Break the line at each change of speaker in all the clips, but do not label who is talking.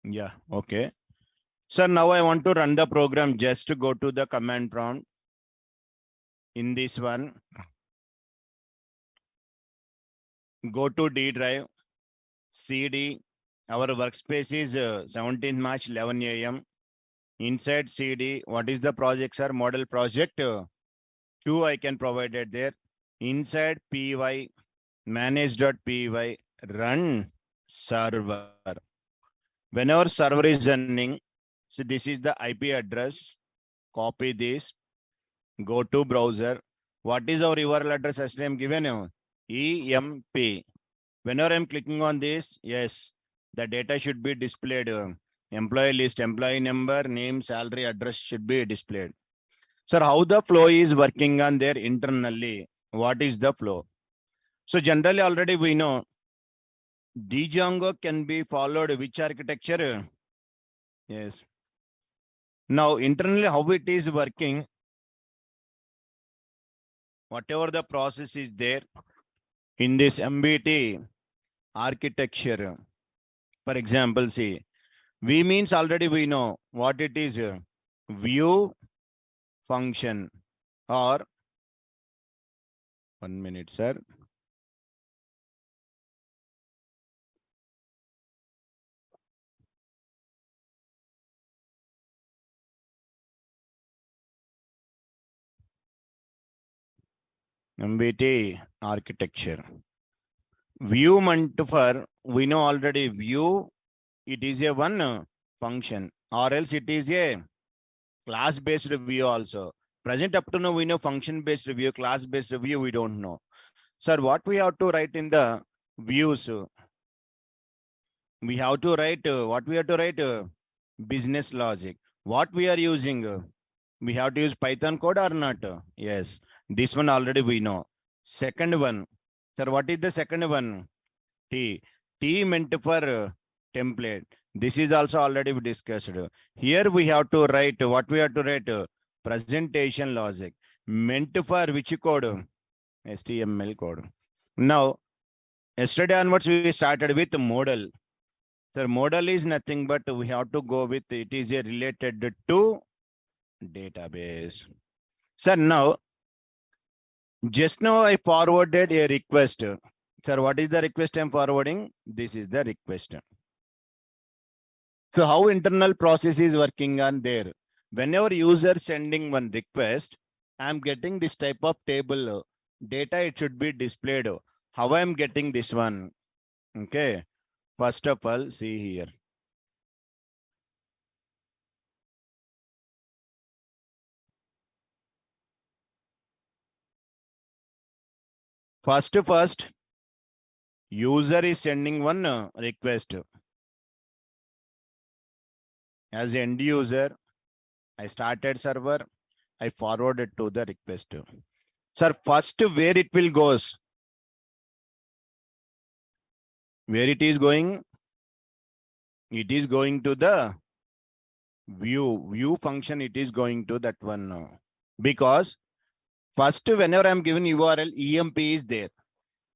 Yeah, okay. So now I want to run the program. Just to go to the command prompt. In this one, go to D drive, CD. Our workspace is 17th March, 11 a.m. Inside CD, what is the project, sir? Model project. Q I can provide it there. Inside PY, manage.py, run server. Whenever server is running, so this is the IP address. Copy this. Go to browser. What is our URL address as I am given? EMP. Whenever I'm clicking on this, yes, the data should be displayed. Employee list, employee number, name, salary, address should be displayed. Sir, how the flow is working on there internally? What is the flow? So generally already we know Django can be followed which architecture? Yes. Now internally how it is working, whatever the process is there in this MBT architecture. For example, see, V means already we know what it is. View function or 1 minute, sir. MBT architecture. View meant for, we know already view, it is a one function or else it is a class based view also. Present up to now we know function based view, class based view we don't know. Sir, what we have to write in the views? We have to write, what we have to write? Business logic. What we are using? We have to use Python code or not? Yes, this one already we know. Second one, sir, what is the second one? T. T meant for template. This is also already we discussed. Here we have to write, what we have to write? Presentation logic. Meant for which code? HTML code. Now, yesterday onwards we started with model. Sir, model is nothing but we have to go with, it is a related to database. Sir, now, just now I forwarded a request. Sir, what is the request I'm forwarding? This is the request. So how internal process is working on there? Whenever user sending one request, I'm getting this type of table data, it should be displayed. How I'm getting this one? Okay. First of all, see here. First, user is sending one request. As end user, I started server, I forwarded to the request. Sir, first where it will goes? Where it is going? It is going to the view function. It is going to that one because first whenever I'm given URL, EMP is there.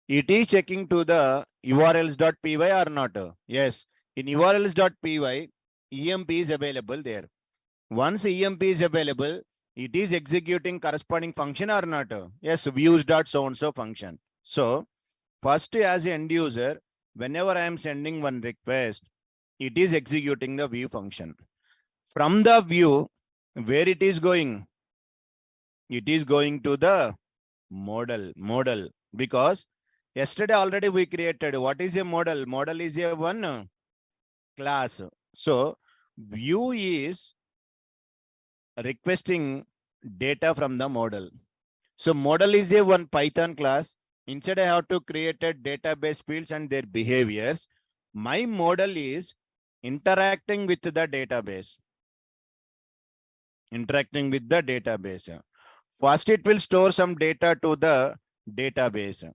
It is checking to the urls.py or not. Yes, in urls.py, EMP is available there. Once EMP is available, it is executing corresponding function or not. Yes, views.so-and-so function. So first as end user, whenever I am sending one request, it is executing the view function. From the view, where it is going? It is going to the model because yesterday already we created, what is a model? Model is a one class. So view is requesting data from the model. So model is a one Python class. Instead I have to create a database fields and their behaviors. My model is interacting with the database. Interacting with the database. First, it will store some data to the database.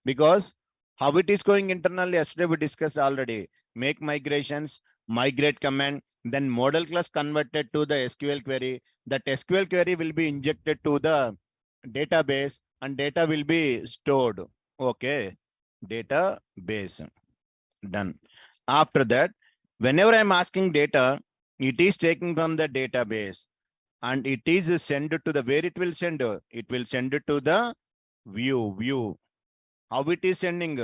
Because how it is going internally, yesterday we discussed already. Make migrations, migrate command, then model class converted to the SQL query. That SQL query will be injected to the database and data will be stored. Okay, database, done. After that, whenever I'm asking data, it is taking from the database and it is sent to the, where it will send? It will send it to the view. How it is sending?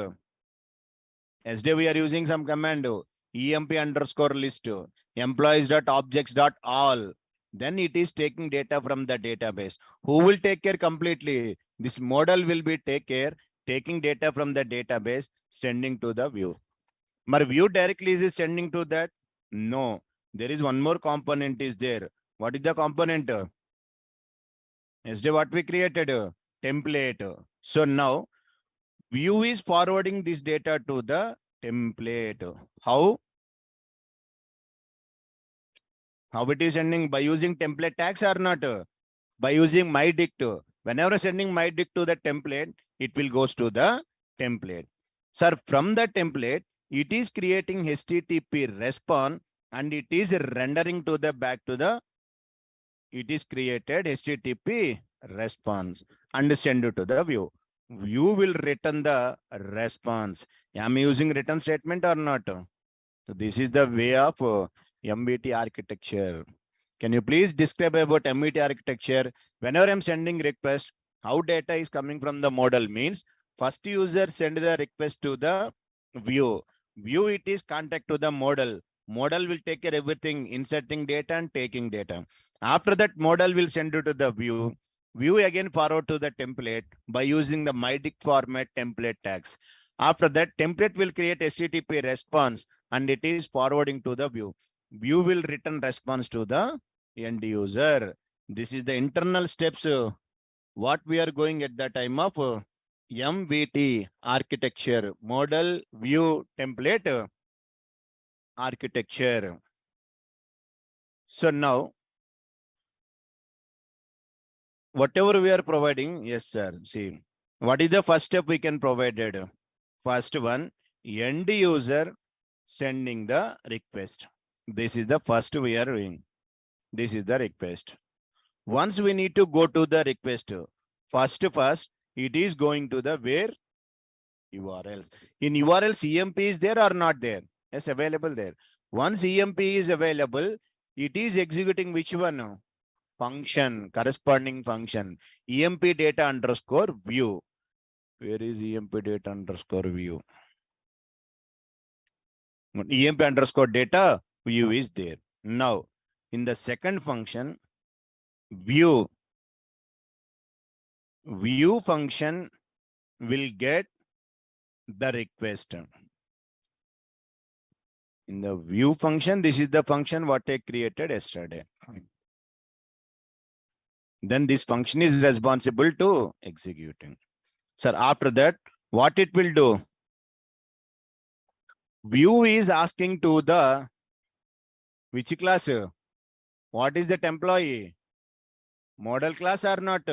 Yesterday we are using some command, emp underscore list, employees dot objects dot all. Then it is taking data from the database. Who will take care completely? This model will be take care, taking data from the database, sending to the view. My view directly is sending to that? No. There is one more component is there. What is the component? Yesterday what we created? Template. So now view is forwarding this data to the template. How? How it is sending? By using template tags or not? By using my dict. Whenever sending my dict to the template, it will goes to the template. Sir, from the template, it is creating HTTP response and it is rendering to the back to the, it is created HTTP response and send it to the view. View will return the response. Am I using return statement or not? So this is the way of MBT architecture. Can you please describe about MBT architecture? Whenever I'm sending request, how data is coming from the model means first user send the request to the view. View it is contact to the model. Model will take care everything, inserting data and taking data. After that, model will send it to the view. View again forward to the template by using the mydict format template tags. After that, template will create HTTP response and it is forwarding to the view. View will return response to the end user. This is the internal steps what we are going at the time of MVT architecture, model view template architecture. So now, whatever we are providing, yes, sir. See, what is the first step we can provided? First one, end user sending the request. This is the first we are doing. This is the request. Once we need to go to the request, first, it is going to the where URLs. In URLs, EMP is there or not there? Yes, available there. Once EMP is available, it is executing which one? Function, corresponding function. EMP data underscore view. Where is EMP data underscore view? EMP underscore data view is there. Now, in the second function, view function will get the request. In the view function, this is the function what I created yesterday. Then this function is responsible to executing. Sir, after that, what it will do? View is asking to the which class? What is that employee? Model class or not?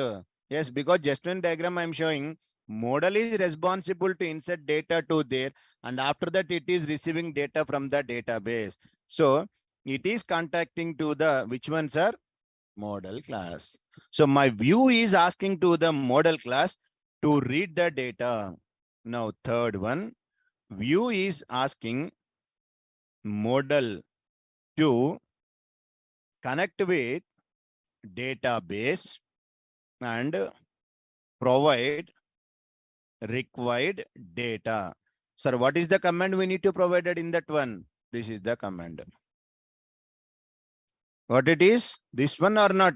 Yes, because just one diagram I'm showing, model is responsible to insert data to there, and after that it is receiving data from the database. So it is contacting to the which one, sir? Model class. So my view is asking to the model class to read the data. Now third one, view is asking model to connect with database and provide required data. Sir, what is the command we need to provide it in that one? This is the command. What it is? This one or not?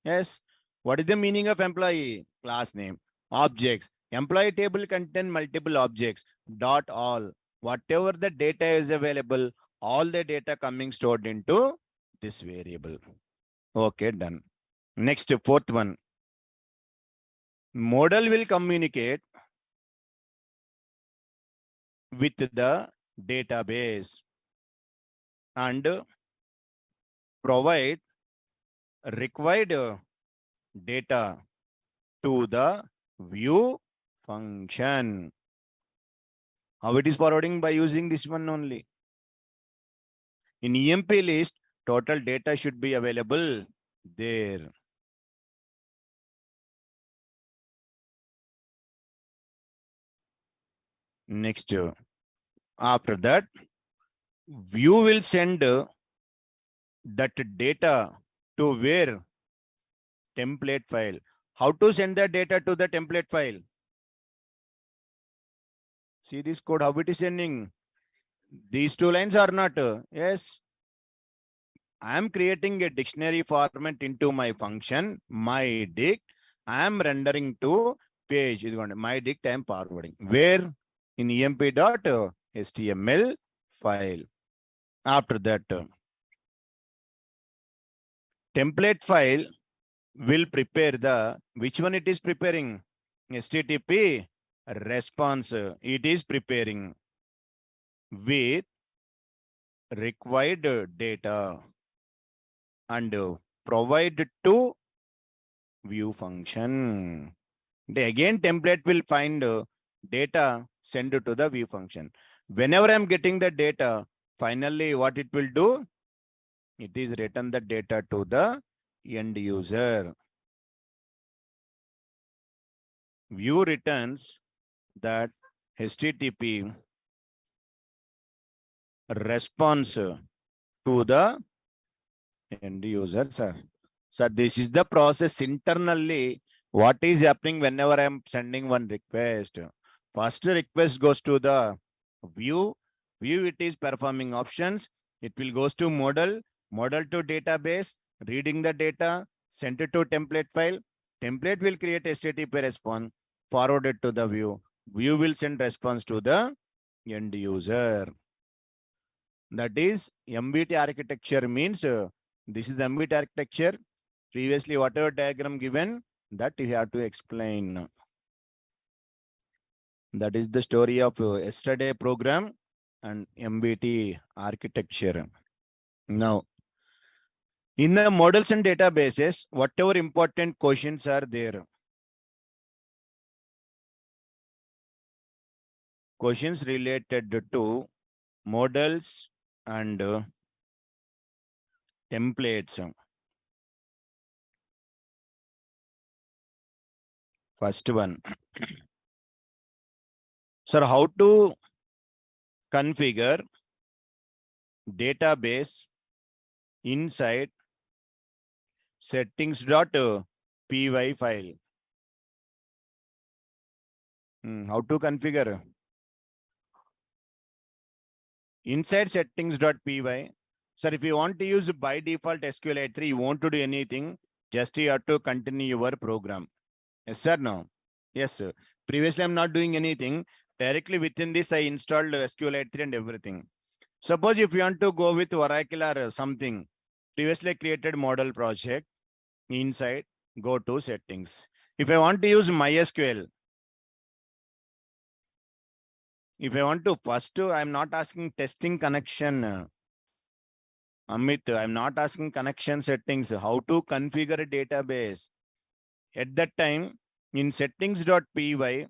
Yes. What is the meaning of employee? Class name. Objects. Employee table contain multiple objects. Dot all. Whatever the data is available, all the data coming stored into this variable. Okay, done. Next, fourth one. Model will communicate with the database and provide required data to the view function. How it is forwarding? By using this one only. In EMP list, total data should be available there. Next, after that, view will send that data to where? Template file. How to send the data to the template file? See this code, how it is sending. These two lines are not. Yes. I am creating a dictionary format into my function, my dict. I am rendering to page. My dict I am forwarding. Where? In emp.html file. After that, template file will prepare the, which one it is preparing? HTTP response. It is preparing with required data and provide to view function. Again, template will find data send to the view function. Whenever I'm getting the data, finally what it will do? It is return the data to the end user. View returns that HTTP response to the end user, sir. So this is the process internally. What is happening whenever I am sending one request? First request goes to the view. View it is performing options. It will goes to model. Model to database. Reading the data. Send it to template file. Template will create HTTP response. Forward it to the view. View will send response to the end user. That is MVT architecture means this is MVT architecture. Previously, whatever diagram given, that you have to explain. That is the story of yesterday program and MVT architecture. Now, in the models and databases, whatever important questions are there, questions related to models and templates. First one, sir, how to configure database inside settings.py file. How to configure? Inside settings.py. Sir, if you want to use by default SQLite3, you want to do anything, just you have to continue your program. Yes, sir, no? Yes, sir. Previously, I'm not doing anything. Directly within this, I installed SQLite3 and everything. Suppose if you want to go with Oracle or something, previously created model project, inside, go to settings. If I want to use MySQL, if I want to first, I'm not asking testing connection. Amit, I'm not asking connection settings. How to configure a database? At that time, in settings.py,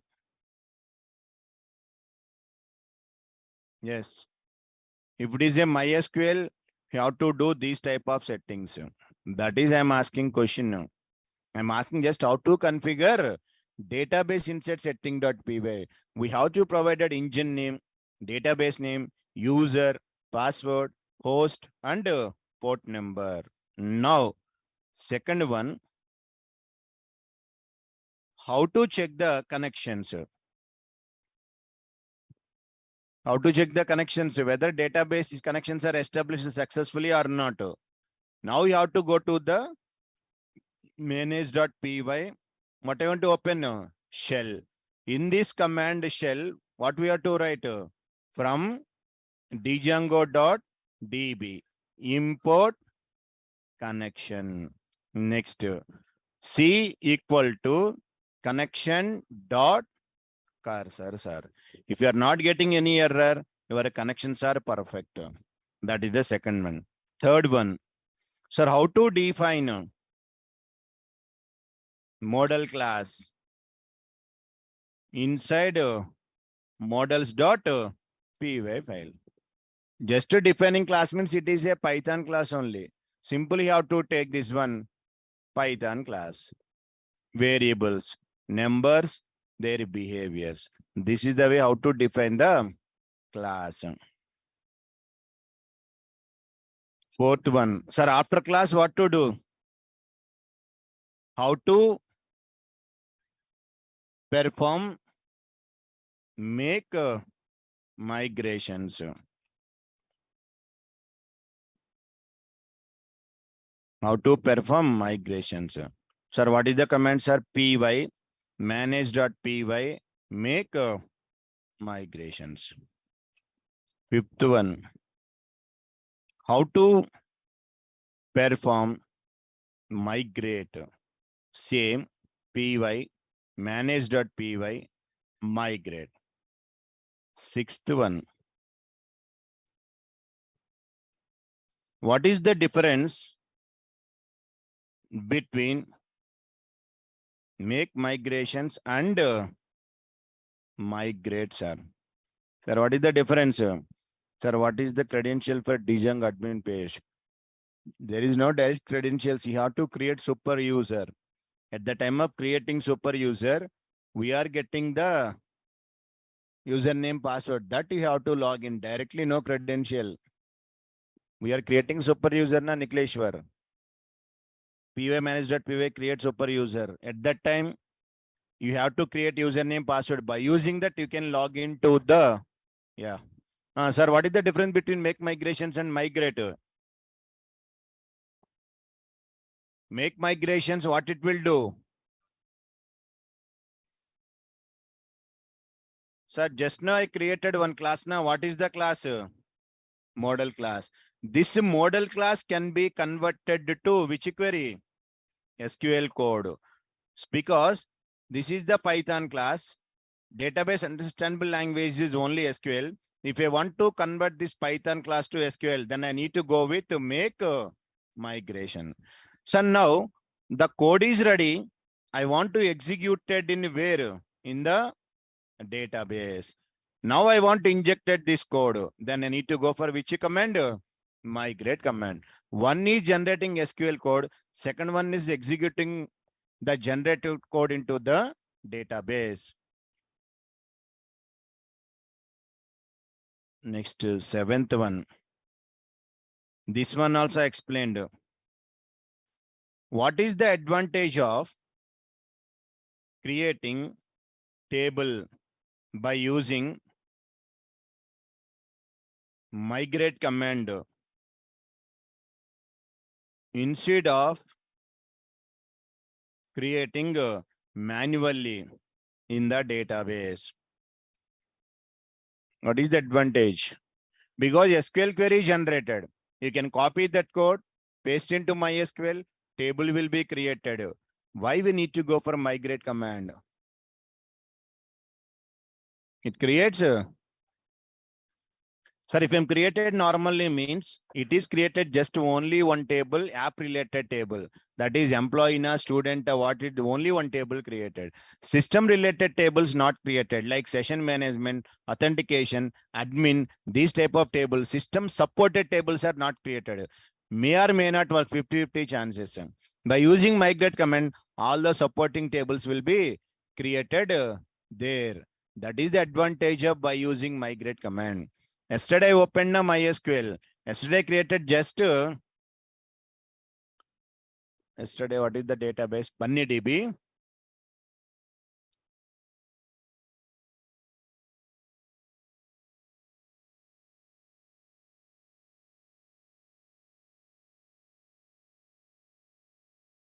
yes. If it is a MySQL, you have to do these type of settings. That is, I'm asking question now. I'm asking just how to configure database inside setting.py. We have to provide an engine name, database name, user, password, host, and port number. Now, second one, how to check the connections? How to check the connections, whether database connections are established successfully or not. Now you have to go to the manage.py. What I want to open? Shell. In this command shell, what we have to write? From django.db. Import connection. Next. C equal to connection dot cursor, sir. If you are not getting any error, your connections are perfect. That is the second one. Third one, sir, how to define model class inside models.py file. Just defining class means it is a Python class only. Simply have to take this one, Python class. Variables, numbers, their behaviors. This is the way how to define the class. Fourth one. Sir, after class, what to do? How to perform, make migrations. How to perform migrations. Sir, what is the command, sir? Py, manage.py, make migrations. Fifth one. How to perform migrate. Same py, manage.py, migrate. Sixth one. What is the difference between make migrations and migrate, sir? Sir, what is the difference? Sir, what is the credential for Djung admin page? There is no direct credentials. You have to create super user. At the time of creating super user, we are getting the username password that you have to log in directly, no credential. We are creating super user na Nikleshwar. py manage.py create super user. At that time, you have to create username password. By using that, you can log into the, yeah. Sir, what is the difference between make migrations and migrate? Make migrations, what it will do? Sir, just now I created one class. Now, what is the class? Model class. This model class can be converted to which query? SQL code. Because this is the Python class. Database understandable language is only SQL. If I want to convert this Python class to SQL, then I need to go with to make migration. So now the code is ready. I want to execute it in where? In the database. Now I want to inject this code. Then I need to go for which command? Migrate command. One is generating SQL code. Second one is executing the generated code into the database. Next, seventh one. This one also explained. What is the advantage of creating table by using migrate command instead of creating manually in the database? What is the advantage? Because SQL query generated, you can copy that code, paste into MySQL, table will be created. Why we need to go for migrate command? It creates sir, if I'm created normally means it is created just only one table, app related table. That is employee na student, what it only one table created. System related tables not created, like session management, authentication, admin, these type of tables. System supported tables are not created. May or may not work, 50-50 chances. By using migrate command, all the supporting tables will be created there. That is the advantage of by using migrate command. Yesterday I opened MySQL. Yesterday I created just yesterday, what is the database? BunnyDB.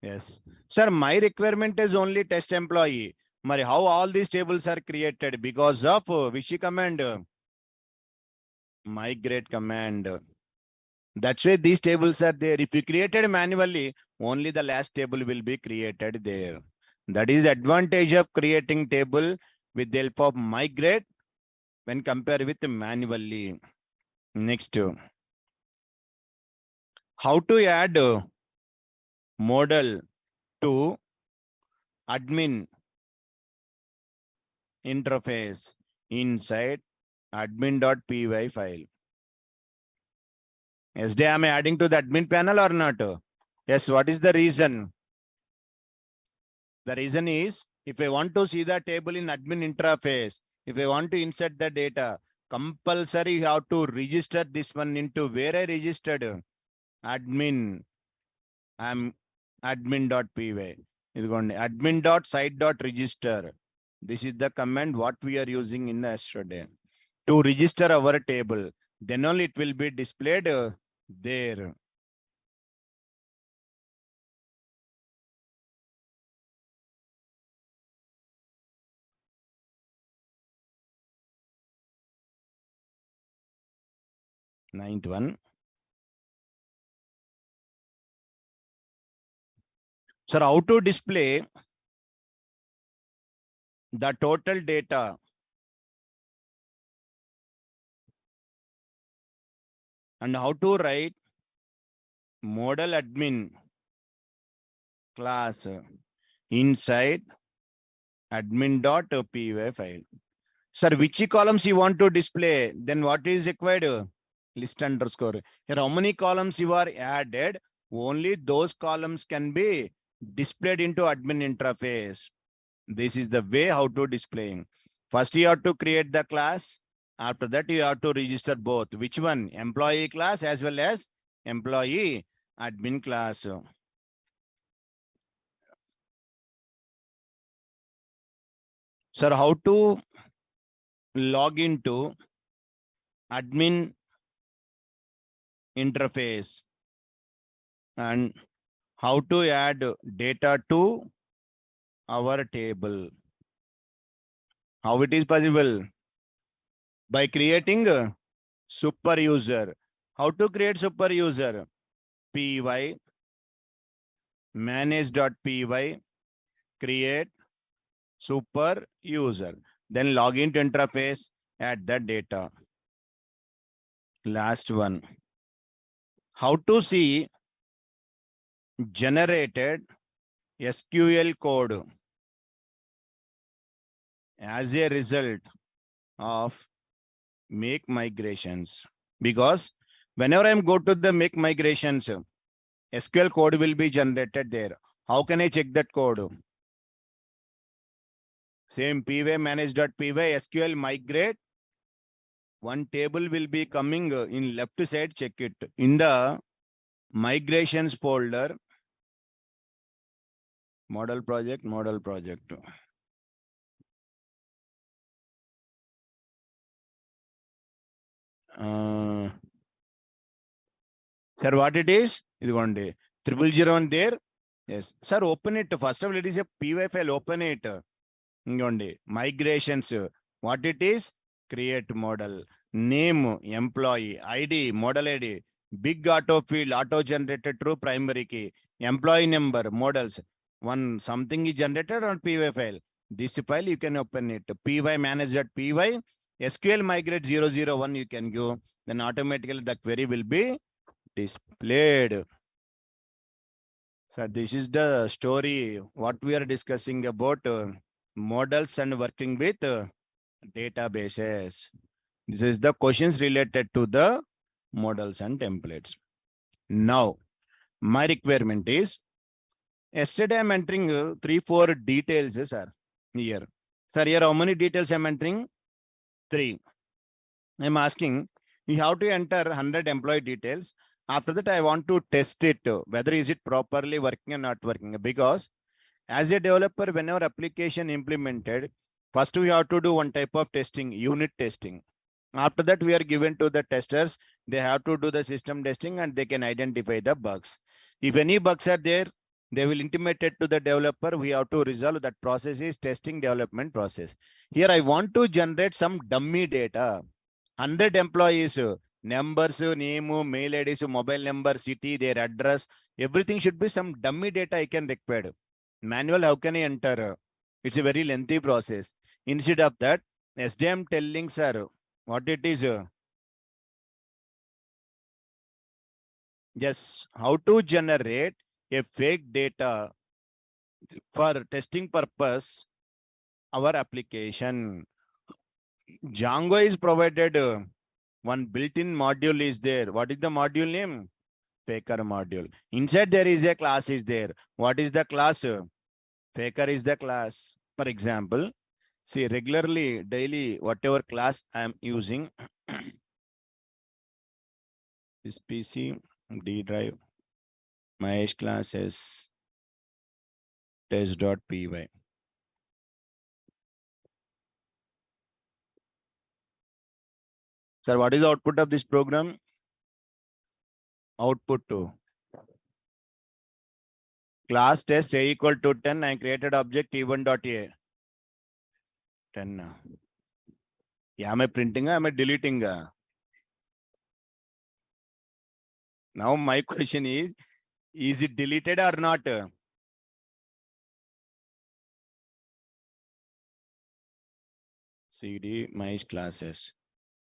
Yes. Sir, my requirement is only test employee. Mari, how all these tables are created? Because of which command? Migrate command. That's why these tables are there. If you created manually, only the last table will be created there. That is the advantage of creating table with the help of migrate when compared with manually. Next, how to add model to admin interface inside admin.py file. Yesterday, am I adding to the admin panel or not? Yes, what is the reason? The reason is, if I want to see the table in admin interface, if I want to insert the data, compulsory you have to register this one into where I registered. admin. I'm admin.py. Idigondi admin.site.register. This is the command what we are using in the yesterday to register our table. Then only it will be displayed there. Ninth one. Sir, how to display the total data and how to write model admin class inside admin.py file. Sir, which columns you want to display? Then what is required? List underscore. Here, how many columns you are added? Only those columns can be displayed into admin interface. This is the way how to displaying. First, you have to create the class. After that, you have to register both. Which one? Employee class as well as employee admin class. Sir, how to log into admin interface and how to add data to our table. How it is possible? By creating a super user. How to create super user? Py manage.py create super user. Then login to interface, add the data. Last one. How to see generated SQL code as a result of make migrations. Because whenever I'm go to the make migrations, SQL code will be generated there. How can I check that code? Same py manage.py SQL migrate. One table will be coming in left side, check it. In the migrations folder, model project. Sir, what it is? This one day. 001 there. Yes. Sir, open it. First of all, it is a py file. Open it. Migrations. What it is? Create model. Name, employee, ID, model ID. Big auto field, auto generated true primary key. Employee number, models. One something is generated on py file. This file you can open it. Py manage.py. SQL migrate 001 you can go. Then automatically the query will be displayed. So this is the story what we are discussing about models and working with databases. This is the questions related to the models and templates. Now, my requirement is, yesterday I'm entering 3-4 details, sir, here. Sir, here how many details I'm entering? 3. I'm asking, you have to enter 100 employee details. After that, I want to test it, whether is it properly working or not working. Because as a developer, whenever application implemented, first we have to do one type of testing, unit testing. After that, we are given to the testers. They have to do the system testing and they can identify the bugs. If any bugs are there, they will intimate it to the developer. We have to resolve that process is testing development process. Here, I want to generate some dummy data. 100 employees, numbers, name, mail IDs, mobile number, city, their address, everything should be some dummy data I can require. Manual, how can I enter? It's a very lengthy process. Instead of that, SDM telling, sir, what it is? Yes, how to generate a fake data for testing purpose, our application. Django is provided. One built-in module is there. What is the module name? Faker module. Inside there is a class is there. What is the class? Faker is the class. For example, see regularly, daily, whatever class I am using, this PC. D drive, Mahesh classes, test.py. Sir, what is the output of this program? Output to class test A equal to 10. I created object t1.a. 10. Yeah, am I printing? Am I deleting? Now my question is it deleted or not? CD my classes.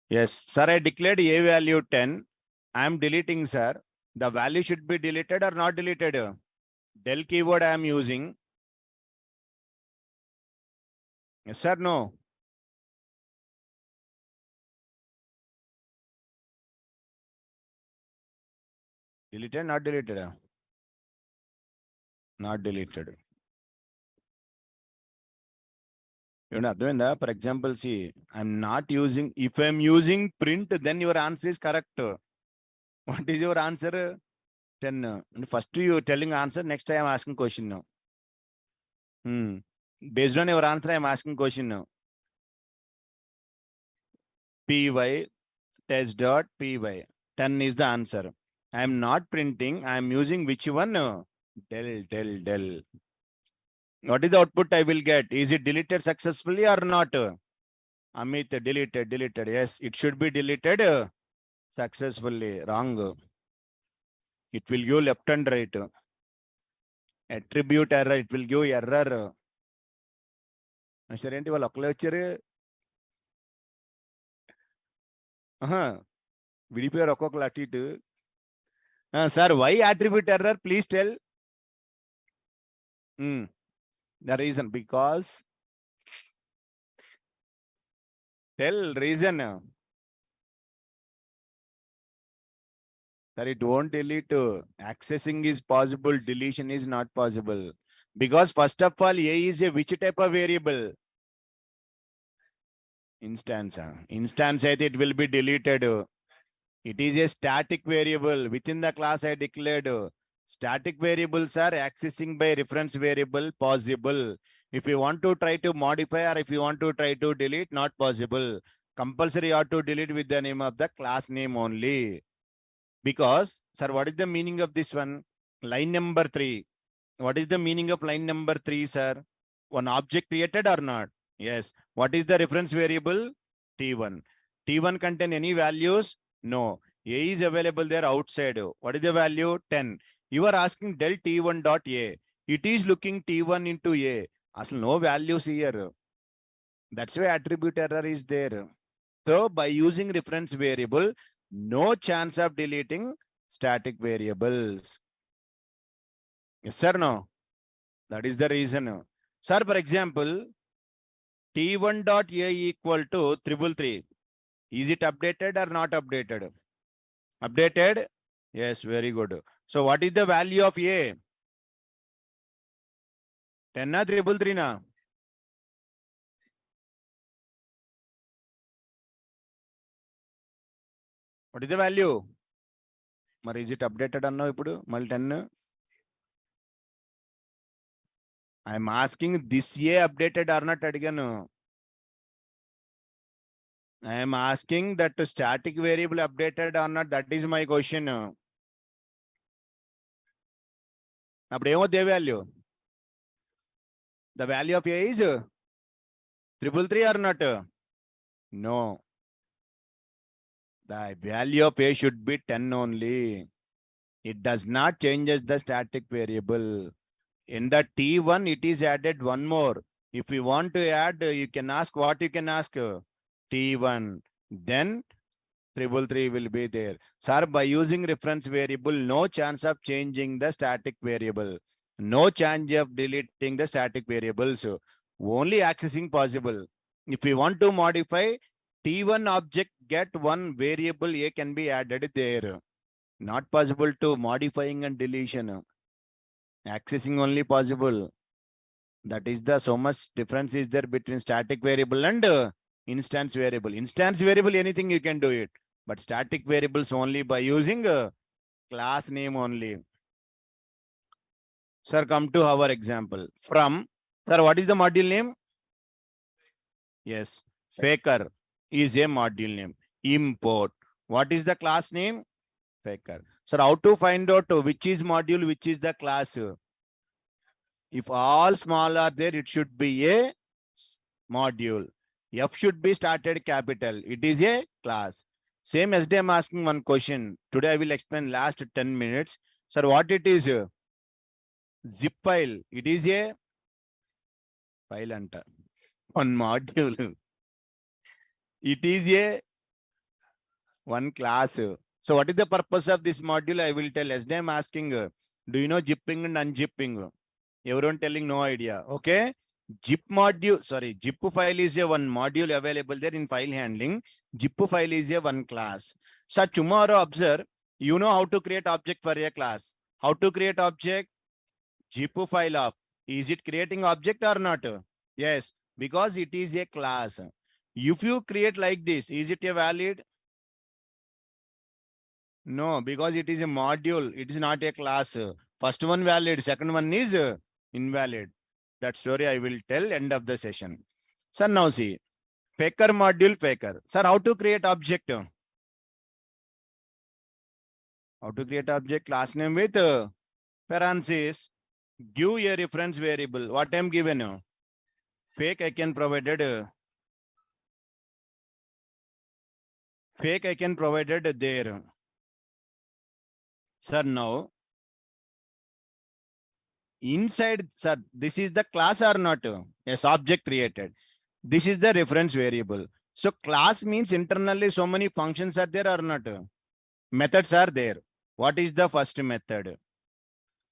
Yes, sir, I declared a value 10. I am deleting, sir. The value should be deleted or not deleted? Del keyword I am using. Yes, sir, no. Deleted, not deleted. Not deleted. You know, for example, see, I'm not using, if I'm using print, then your answer is correct. What is your answer? 10. First you telling answer, next time I'm asking question now. Based on your answer, I'm asking question now. Py test.py. 10 is the answer. I am not printing. I am using which one? Del. What is the output I will get? Is it deleted successfully or not? Amit, deleted. Yes, it should be deleted successfully. Wrong. It will give left and right. Attribute error. It will give error. Sir, ఏంటి వాళ్ళు ఒక్కలే వచ్చారు? విడిపోయారు ఒక్కొక్కరు అటు ఇటు. Sir, why attribute error? Please tell. The reason, because tell reason. That it won't delete. Accessing is possible, deletion is not possible. Because first of all, A is a which type of variable? Instance. Instance, it will be deleted. It is a static variable. Within the class, I declared static variables are accessing by reference variable possible. If you want to try to modify or if you want to try to delete, not possible. Compulsory you have to delete with the name of the class name only. Because, sir, what is the meaning of this one? Line number 3. What is the meaning of line number 3, sir? One object created or not? Yes. What is the reference variable? T1. T1 contain any values? No. A is available there outside. What is the value? 10. You are asking del T1 dot A. It is looking T1 into A. Asal no values here. That's why attribute error is there. So by using reference variable, no chance of deleting static variables. Yes or no? That is the reason. Sir, for example, T1 dot A equal to 333. Is it updated or not updated? Updated? Yes, very good. So what is the value of A? 10 na 333 na? What is the value? మరి is it updated అన్నావు ఇప్పుడు మళ్ళీ 10? I'm asking this A updated or not అడిగాను. I am asking that static variable updated or not. That is my question. అప్పుడు ఏమవుతుంది value? The value of A is 333 or not? No. The value of A should be 10 only. It does not changes the static variable. In the T1, it is added one more. If you want to add, you can ask what you can ask. T1. Then 333 will be there. Sir, by using reference variable, no chance of changing the static variable. No chance of deleting the static variables. Only accessing possible. If we want to modify, T1 object get one variable A can be added there. Not possible to modifying and deletion. Accessing only possible. That is the so much difference is there between static variable and instance variable. Instance variable, anything you can do it. But static variables only by using class name only. Sir, come to our example. From, sir, what is the module name? Yes, faker is a module name. Import. What is the class name? Faker. Sir, how to find out which is module, which is the class? If all small are there, it should be a module. F should be started capital. It is a class. Same as I am asking one question. Today I will explain last 10 minutes. Sir, what it is? Zip file. It is a file anta. One module. It is a one class. So what is the purpose of this module? I will tell. As I am asking, do you know zipping and unzipping? Everyone telling no idea. Okay. Zip module, sorry, zip file is a one module available there in file handling. Zip file is a one class. So tomorrow observe, you know how to create object for a class. How to create object? Zip file of. Is it creating object or not? Yes, because it is a class. If you create like this, is it a valid? No, because it is a module. It is not a class. First one valid, second one is invalid. That story I will tell end of the session. Sir, now see. Faker module faker. Sir, how to create object? How to create object? Class name with parenthesis. Give a reference variable. What I am given? Fake I can provided. Fake I can provided there. Sir, now inside, sir, this is the class or not? Yes, object created. This is the reference variable. So class means internally so many functions are there or not? Methods are there. What is the first method?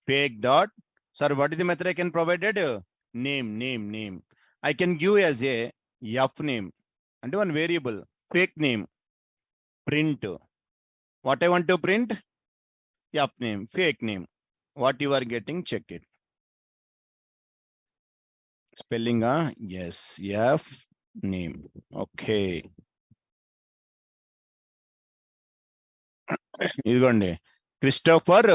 Fake dot. Sir, what is the method I can provided? Name. I can give as a F name and one variable. Fake name. Print. What I want to print? F name. Fake name. What you are getting, check it. Spelling, yes, F name. Okay. ఇదిగోండి Christopher,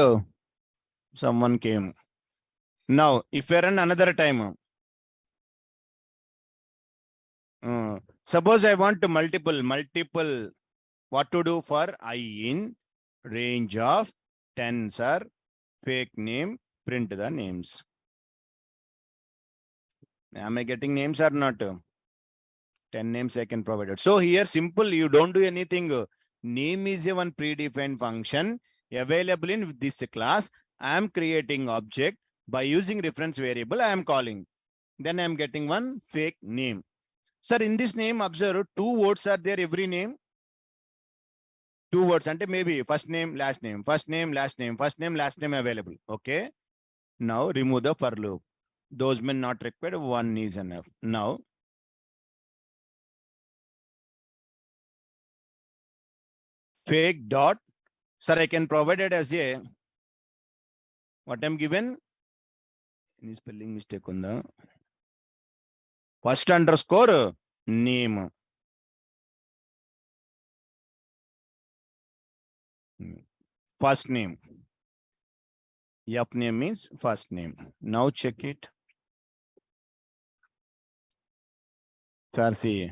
someone came. Now, if you run another time, suppose I want to multiple, what to do for I in range of 10, sir, fake name, print the names. Am I getting names or not? 10 names I can provide it. So here simple, you don't do anything. Name is a one predefined function available in this class. I am creating object by using reference variable. I am calling. Then I am getting one fake name. Sir, in this name, observe 2 words are there every name. 2 words and maybe first name, last name, first name, last name, first name, last name available. Okay. Now remove the for loop. Those men not required. One is enough. Now fake dot. Sir, I can provide it as a what I'm given. Any spelling mistake on the first underscore name. First name. F name means first name. Now check it. Sir, see.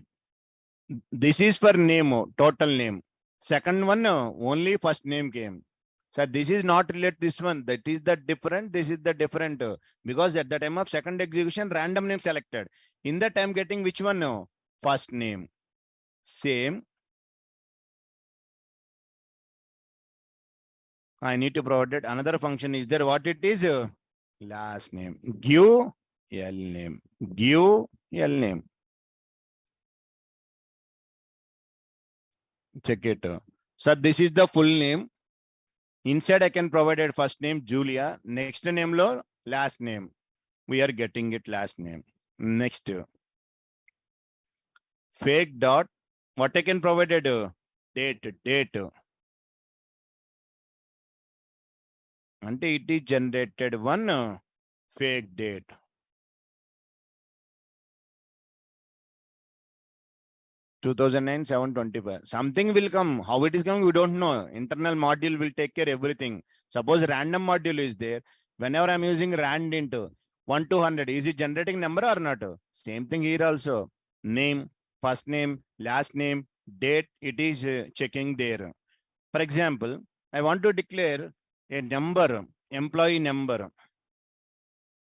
This is for name, total name. Second one, only first name came. So this is not related this one. That is the different. This is the different. Because at the time of second execution, random name selected. In that I'm getting which one? First name. Same. I need to provide it. Another function is there. What it is? Last name. Give L name. Give L name. Check it. So this is the full name. Inside I can provide it first name Julia. Next name lo last name. We are getting it last name. Next. Fake dot. What I can provide it? Date. And it is generated one fake date. 2009, 725. Something will come. How it is coming, we don't know. Internal module will take care everything. Suppose random module is there. Whenever I'm using rand into 1 to 100, is it generating number or not? Same thing here also. Name, first name, last name, date, it is checking there. For example, I want to declare a number, employee number,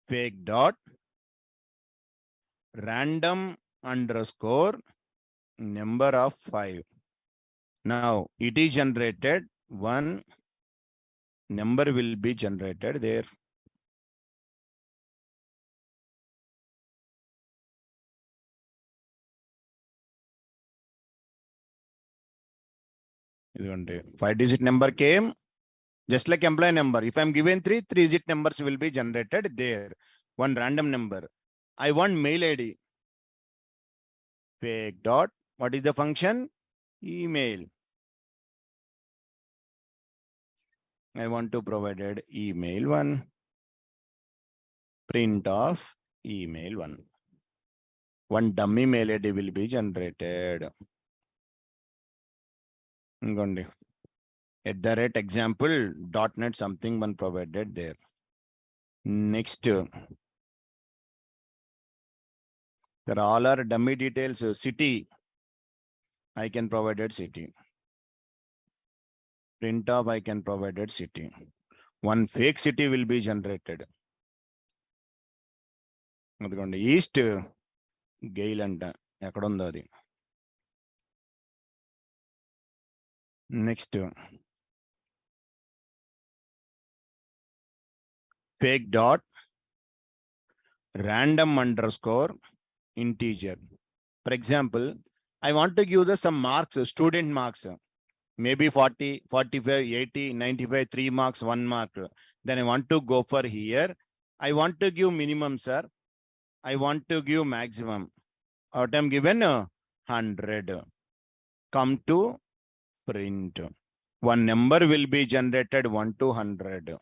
fake dot, random underscore, number of 5. Now it is generated, one number will be generated there. Five digit number came, just like employee number. If I'm given three digit numbers will be generated there. One random number. I want mail ID. Fake dot. What is the function? Email. I want to provide email one. Print of email one. One dummy mail ID will be generated. At the rate example .NET something one provided there. Next, there all are dummy details. City, I can provide it city. Print of I can provide it city. One fake city will be generated. East Gale and Akadondadi. Next, fake dot, random underscore, integer. For example, I want to give the some marks, student marks. Maybe 40, 45, 80, 95, 3 marks, 1 mark. Then I want to go for here. I want to give minimum, sir. I want to give maximum. What I'm given 100. Come to print. One number will be generated 1 to 100.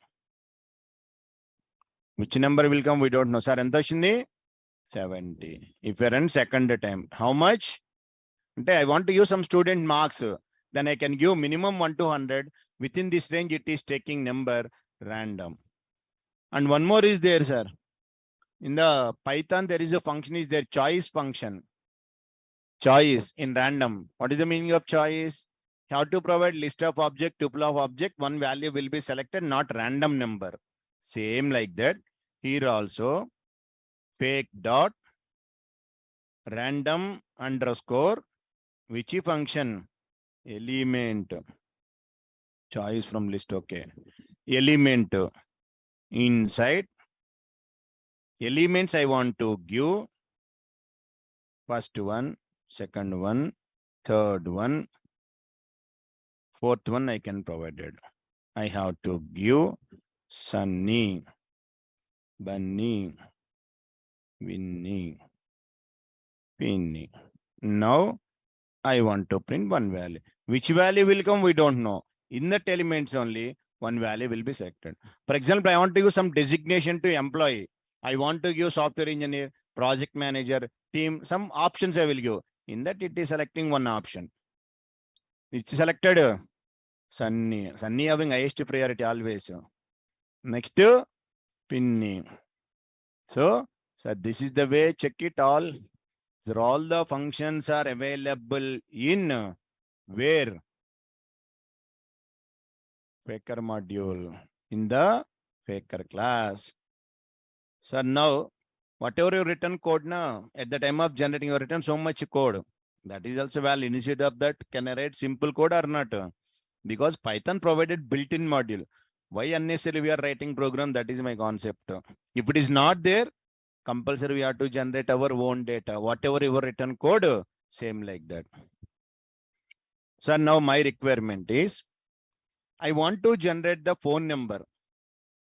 Which number will come? We don't know. Sir, enta vachindi? 70. If you run second time, how much? I want to use some student marks. Then I can give minimum 1 to 100. Within this range, it is taking number random. And one more is there, sir. In the Python, there is a function is there, choice function. Choice in random. What is the meaning of choice? You have to provide list of object, tuple of object. One value will be selected, not random number. Same like that. Here also, fake dot, random underscore, which function? Element. Choice from list, okay. Element inside. Elements I want to give. First one, second one, third one, fourth one I can provide it. I have to give Sunny, Bunny, Winnie, Pinny. Now I want to print one value. Which value will come? We don't know. In that elements only, one value will be selected. For example, I want to give some designation to employee. I want to give software engineer, project manager, team, some options I will give. In that, it is selecting one option. It's selected Sunny. Sunny having highest priority always. Next, Pinny. So this is the way, check it all. All the functions are available in where? Faker module. In the Faker class. So now, whatever you written code now, at the time of generating, you written so much code. That is also valid. Instead of that, can I write simple code or not? Because Python provided built-in module. Why unnecessarily we are writing program? That is my concept. If it is not there, compulsory we have to generate our own data. Whatever your written code, same like that. So now my requirement is, I want to generate the phone number.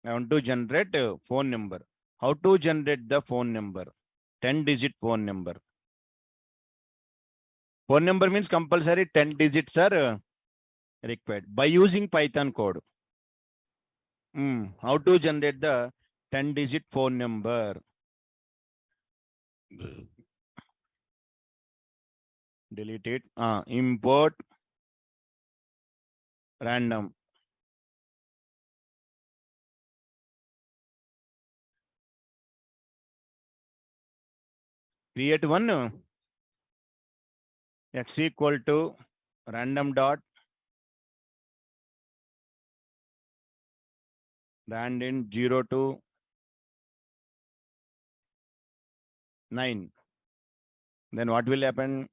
I want to generate a phone number. How to generate the phone number? 10-digit phone number. Phone number means compulsory 10 digits are required by using Python code. How to generate the 10-digit phone number? delete it. Import random. Create one x equal to random dot random 0 to 9. Then what will happen?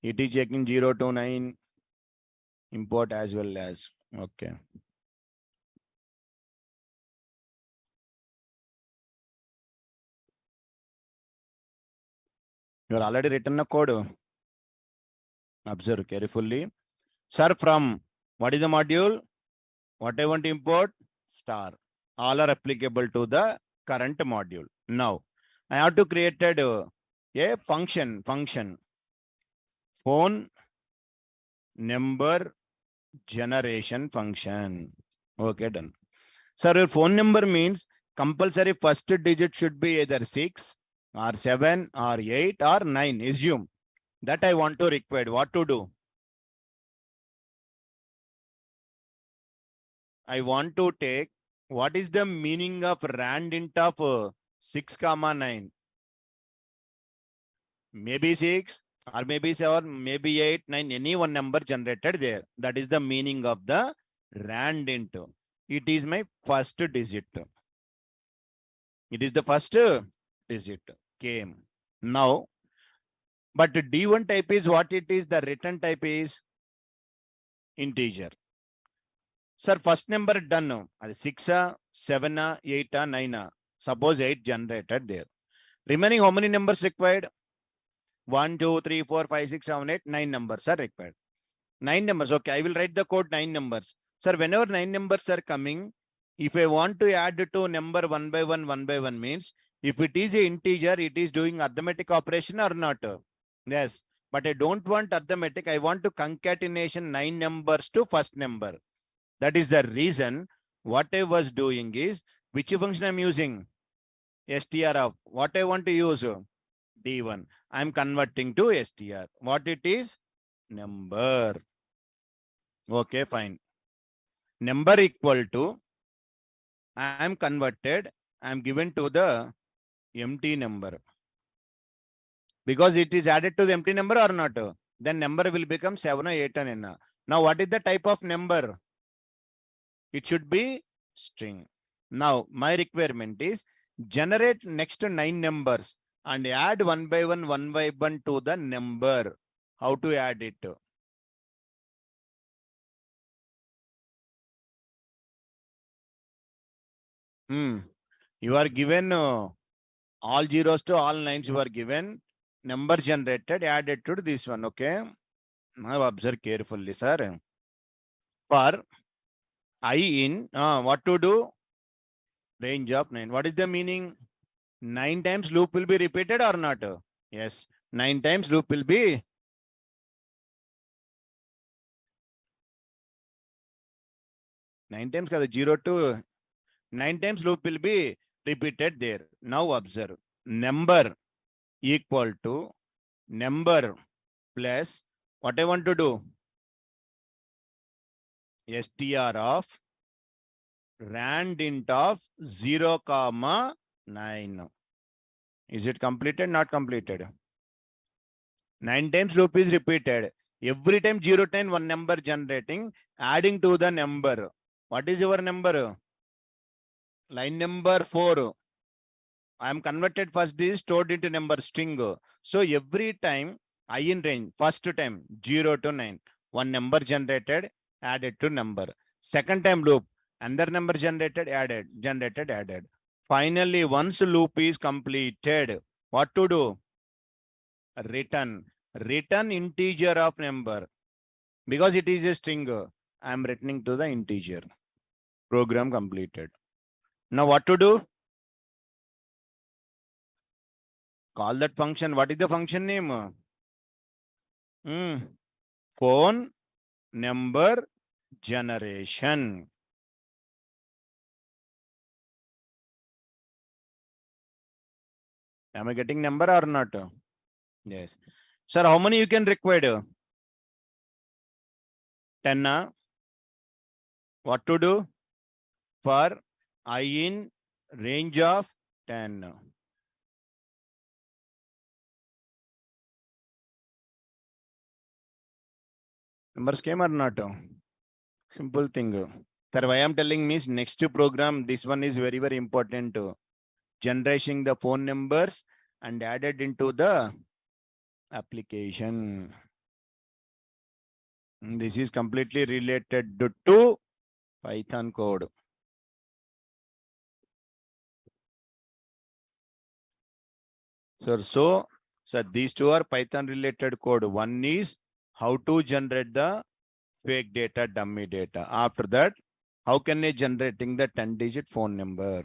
It is checking 0 to 9 import as well as. Okay. You are already written the code. Observe carefully. Sir, from what is the module? What I want to import? Star. All are applicable to the current module. Now, I have to create a function. Phone number generation function. Okay, done. Sir, your phone number means compulsory first digit should be either 6 or 7 or 8 or 9. Assume that I want to require. What to do? I want to take what is the meaning of rand int of 6 comma 9? Maybe 6 or maybe 7, maybe 8, 9, any one number generated there. That is the meaning of the rand int. It is my first digit. It is the first digit came. Now, but D1 type is what it is, the return type is integer. Sir, first number done. 6, 7, 8, 9. Suppose 8 generated there. Remaining how many numbers required? 1, 2, 3, 4, 5, 6, 7, 8, 9 numbers are required. 9 numbers. Okay, I will write the code 9 numbers. Sir, whenever 9 numbers are coming, if I want to add to number one by one means, if it is an integer, it is doing arithmetic operation or not? Yes, but I don't want arithmetic. I want to concatenation 9 numbers to first number. That is the reason what I was doing is, which function I'm using? str of what I want to use? D1. I'm converting to str. What it is? Number. Okay, fine. Number equal to, I am converted, I am given to the empty number. Because it is added to the empty number or not? Then number will become 7 or 8 and n. Now, what is the type of number? It should be string. Now, my requirement is generate next 9 numbers and add one by one to the number. How to add it? You are given all zeros to all nines you are given. Number generated added to this one. Okay. Now observe carefully, sir. For I in what to do? Range of 9. What is the meaning? 9 times loop will be repeated or not? Yes. 9 times loop will be 9 times 0 to 9 times loop will be repeated there. Now observe. Number equal to number plus what I want to do? str of rand int of 0 comma 9. Is it completed? Not completed. 9 times loop is repeated. Every time 0 10 one number generating, adding to the number. What is your number? Line number 4. I am converted first is stored into number string. So every time I in range, first time 0 to 9, one number generated, added to number. Second time loop, another number generated, added. Finally, once loop is completed, what to do? Return integer of number. Because it is a string, I am returning to the integer. Program completed. Now what to do? Call that function. What is the function name? Phone number generation. Am I getting number or not? Yes. Sir, how many you can require? 10. What to do? For I in range of 10. Numbers came or not? Simple thing. Sir, why I'm telling means next program, this one is very, very important. Generating the phone numbers and added into the application. This is completely related to Python code. So these two are Python related code. One is how to generate the fake data, dummy data. After that, how can I generating the 10-digit phone number?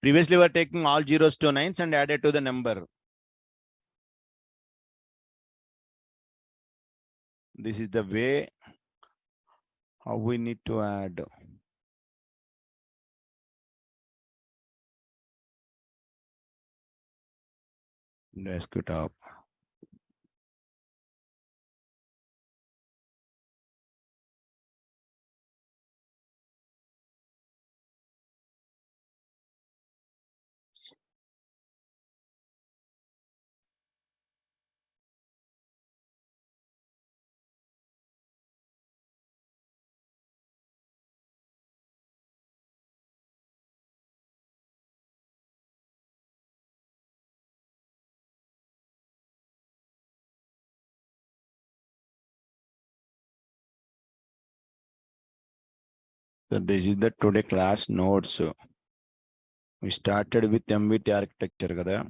Previously, we were taking all zeros to nines and added to the number. This is the way how we need to add. Desktop. So this is the today class notes. We started with MVT architecture kada.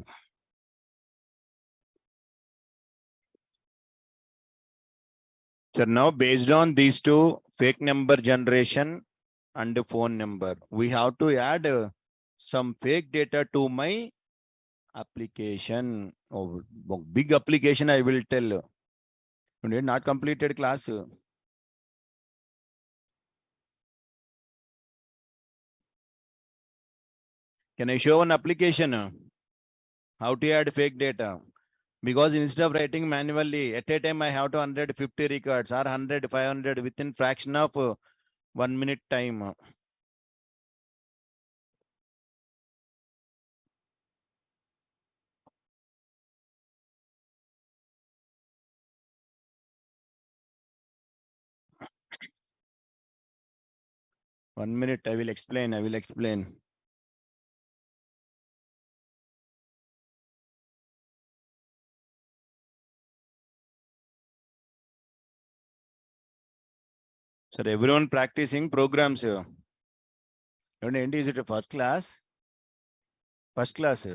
So now based on these two, fake number generation and phone number, we have to add some fake data to my application. Oh, big application I will tell. Not completed class. Can I show one application? How to add fake data? Because instead of writing manually, at a time I have to 150 records or 100, 500 within fraction of 1 minute time. One minute, I will explain. Sir, everyone practicing programs here. Is it a first class? First class.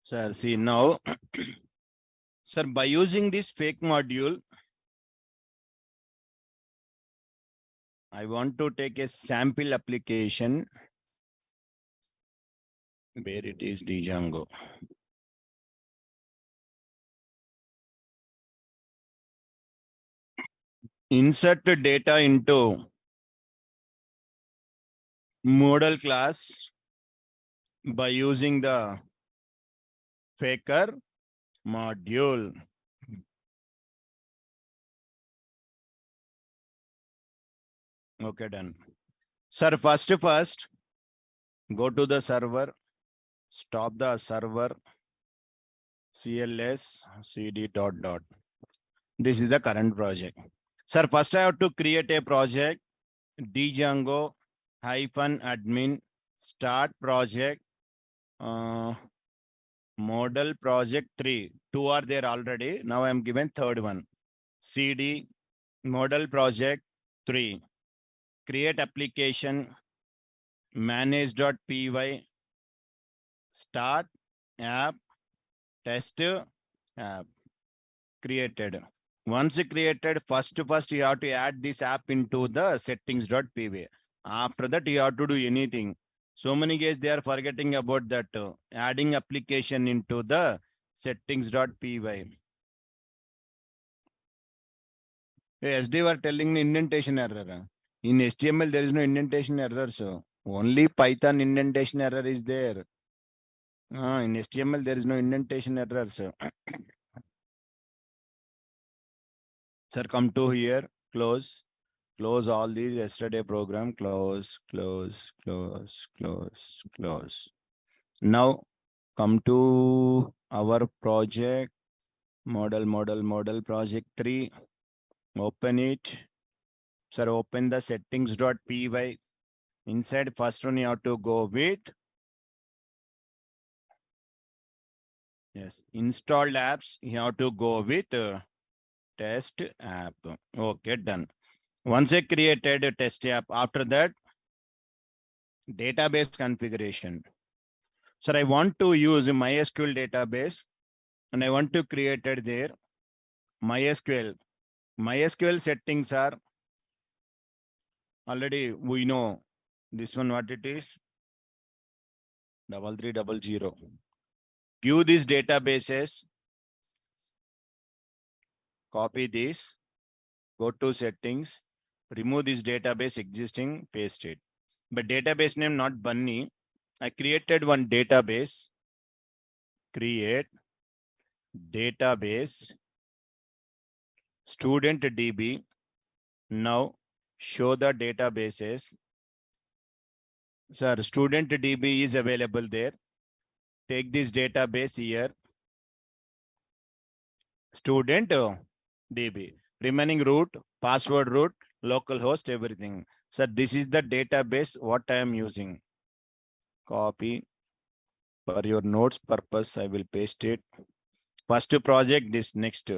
Sir, see now, sir, by using this fake module, I want to take a sample application where it is Django. Insert the data into model class by using the faker module. Okay, done. Sir, first, go to the server, stop the server, CLS, CD dot dot. This is the current project. Sir, first I have to create a project, Django -admin start project, model project 3. 2 are there already. Now I am given third one. CD model project 3. Create application manage.py start app test app created. Once created, first you have to add this app into the settings.py. After that, you have to do anything. So many guys, they are forgetting about that adding application into the settings.py. SD were telling indentation error. In HTML, there is no indentation error. So only Python indentation error is there. In HTML, there is no indentation error. So sir, come to here, close all these yesterday program, close. Now come to our project, model project 3, open it. Sir, open the settings.py. Inside first one you have to go with, yes, installed apps, you have to go with test app. Okay, done. Once I created a test app, after that, database configuration. Sir, I want to use MySQL database and I want to create it there. MySQL. MySQL settings are already, we know this one what it is, 3300. Give these databases, copy this, go to settings, remove this database existing, paste it. But database name not Bunny. I created one database, create database student DB. Now show the databases. Sir, student DB is available there. Take this database here. Student DB. Remaining root, password root, localhost, everything. Sir, this is the database what I am using. Copy. For your notes purpose, I will paste it. First project, this next.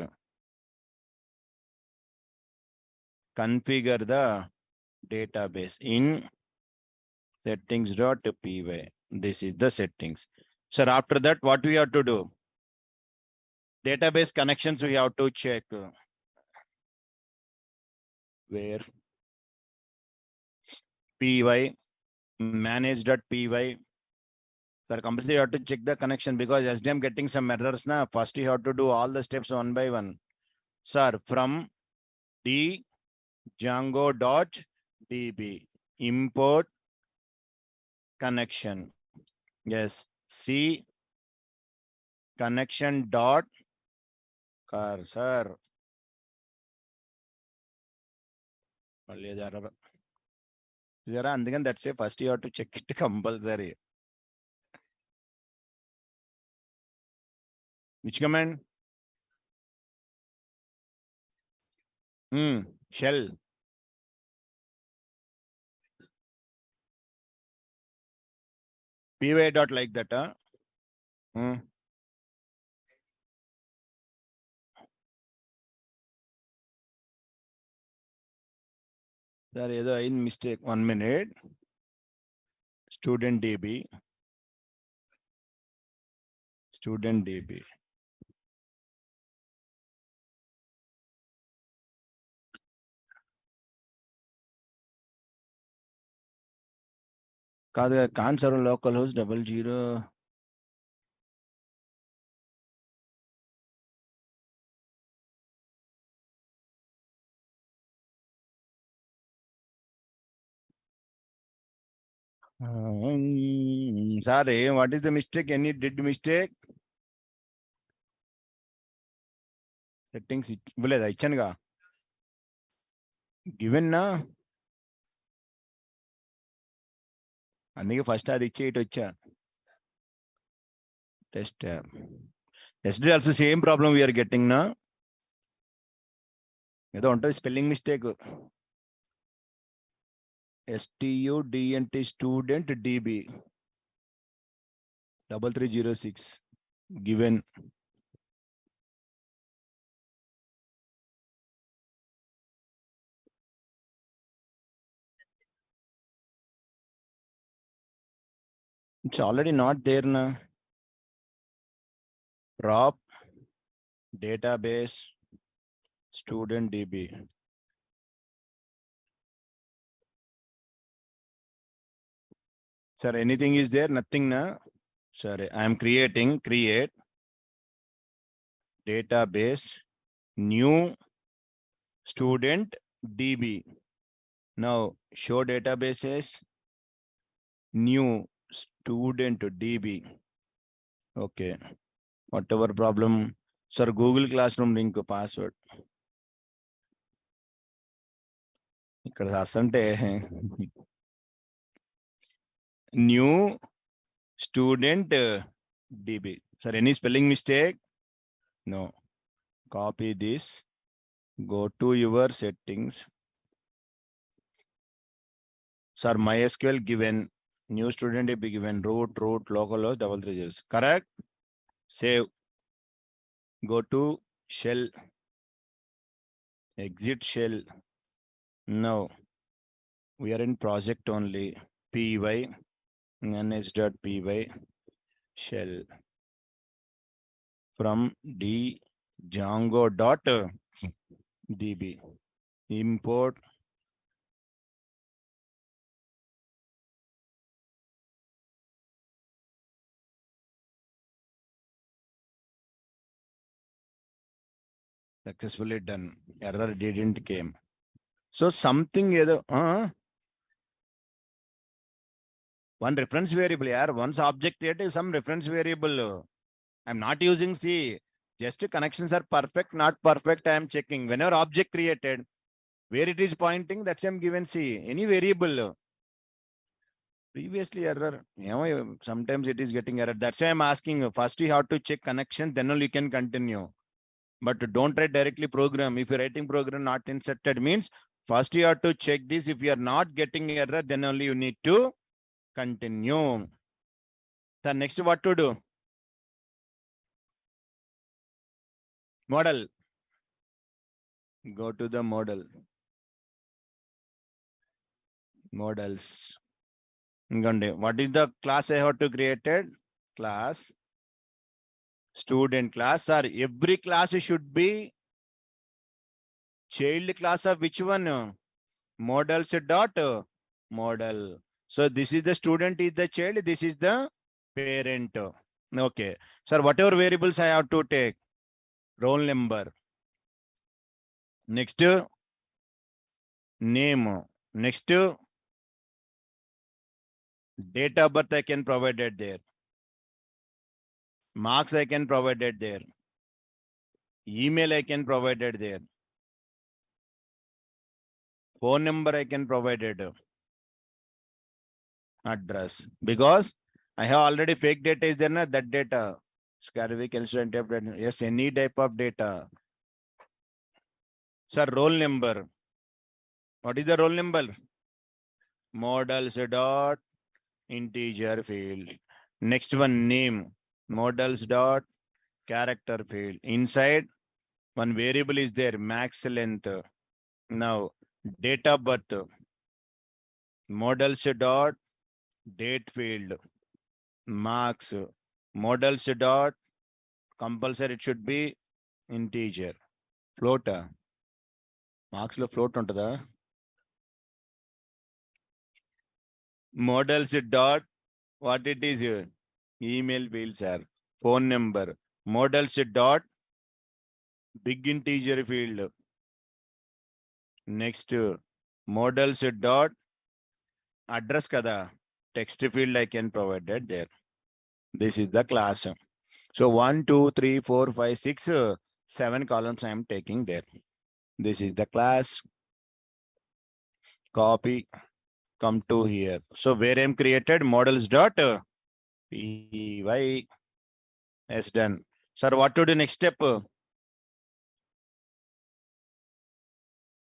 Configure the database in settings.py. This is the settings. Sir, after that, what we have to do? Database connections we have to check. Where? py, manage.py. Sir, completely you have to check the connection because SDM getting some errors now. First, you have to do all the steps one by one. Sir, from Django.db, import connection. Yes, C connection dot cursor. That's it. First, you have to check it compulsory. Which command? Shell. py dot like that. There is a mistake. 1 minute. Student DB. student DB. కాదు can't serve local host 00. Sorry, what is the mistake? Any did mistake? Settings ఇవ్వలేదు ఇచ్చానుగా given నా అందుకే first అది ఇచ్చే ఇటు వచ్చా test SD also same problem we are getting నా ఏదో ఉంటుంది spelling mistake STUDNT student DB 3306 given it's already not there na prop database student DB. Sir, anything is there? Nothing na. Sorry, I am creating create database new student DB. Now show databases new student DB. Okay, whatever problem. Sir, Google Classroom link password. ఇక్కడ రాస్తుంటే new student DB. Sir, any spelling mistake? No. Copy this. Go to your settings. Sir, MySQL given. New student DB given. Root localhost 330. Correct? Save. Go to shell. Exit shell. Now we are in project only. py ns.py shell from django.db import successfully done. Error didn't came. So something either one reference variable here, once object it is some reference variable. I'm not using C. Just connections are perfect, not perfect. I am checking. Whenever object created, where it is pointing, that's I'm given C. Any variable. Previously error. Sometimes it is getting error. That's why I'm asking. First you have to check connection, then only you can continue. But don't write directly program. If you're writing program not inserted means first you have to check this. If you are not getting error, then only you need to continue. The next what to do? Model. Go to the model. Models. What is the class I have to created? Class. Student class. Or every class should be child class of which one? Models dot model. So this is the student is the child. This is the parent. Okay. Sir, whatever variables I have to take. Roll number. Next, name. Next, date of birth I can provide it there. Marks I can provide it there. Email I can provide it there. Phone number I can provide it. Address. Because I have already fake data is there, na? That data. Yes, any type of data. Sir, roll number. What is the roll number? Models dot integer field. Next one, name. Models dot character field. Inside, one variable is there, max length. Now, date of birth. Models dot date field. Marks. Models dot Compulsory it should be integer. Float. Marks lo float untada. Models dot what it is here. Email fields are phone number. Models dot big integer field. Next models dot address kada. Text field I can provide that there. This is the class. So 1, 2, 3, 4, 5, 6, 7 columns I am taking there. This is the class. Copy. Come to here. So where I am created models dot py. Yes, done. Sir, what to do next step?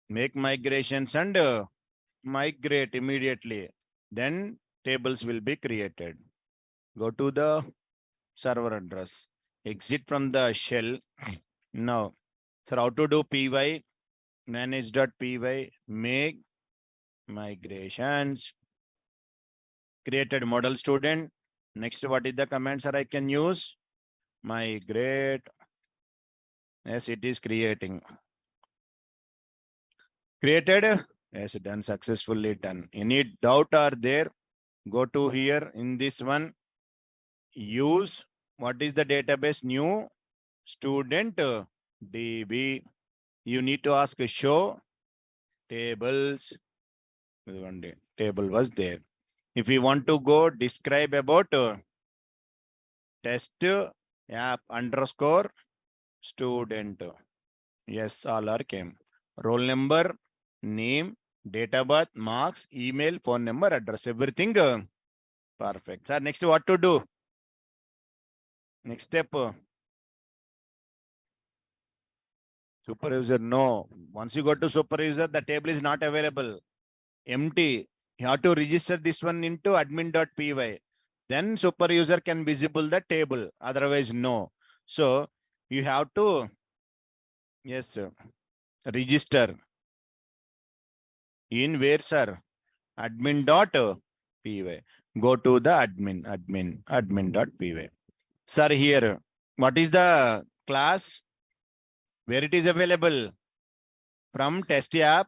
Make migrations and migrate immediately. Then tables will be created. Go to the server address. Exit from the shell. Now, sir, how to do py? Manage.py. Make migrations. Created model student. Next, what is the command, sir, I can use? Migrate. Yes, it is creating. Created. Yes, done, successfully done. Any doubt are there? Go to here in this one. Use, what is the database? New student DB. You need to ask show tables. One day, table was there. If you want to go describe about test app underscore student. Yes, all are came. Roll number, name, date of birth, marks, email, phone number, address, everything perfect. Sir, next what to do? Next step. Superuser, no. Once you go to superuser, the table is not available. Empty. You have to register this one into admin.py. Then superuser can visible the table. Otherwise, no. So you have to, yes, register in where, sir? Admin.py. Go to the admin.py. Sir, here, what is the class? Where it is available? From test app.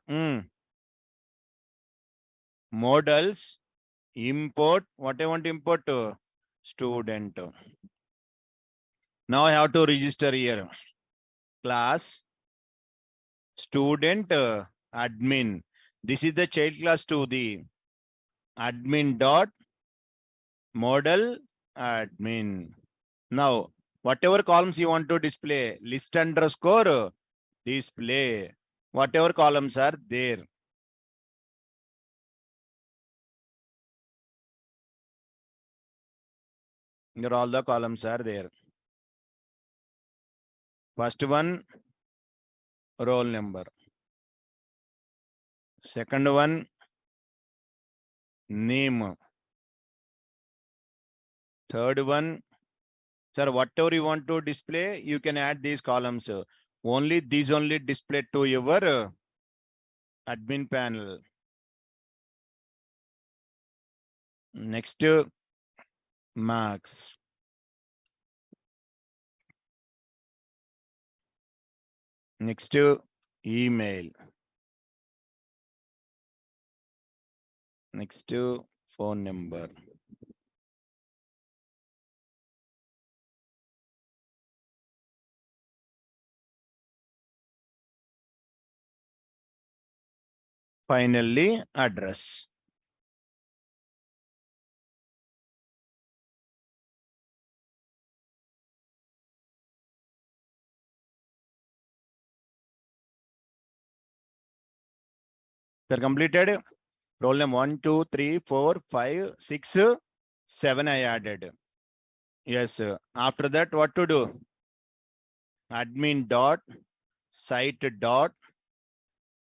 Models. Import. What I want to import? Student. Now I have to register here. Class. Student. Admin. This is the child class to the admin dot model admin. Now, whatever columns you want to display, list underscore display. Whatever columns are there. Here all the columns are there. First one, roll number. Second one, name. Third one, sir, whatever you want to display, you can add these columns. Only these only display to your admin panel. Next, marks. Next, email. Next, phone number. Finally, address. They're completed. Roll name 1, 2, 3, 4, 5, 6, 7 I added. Yes. After that, what to do? Admin dot site dot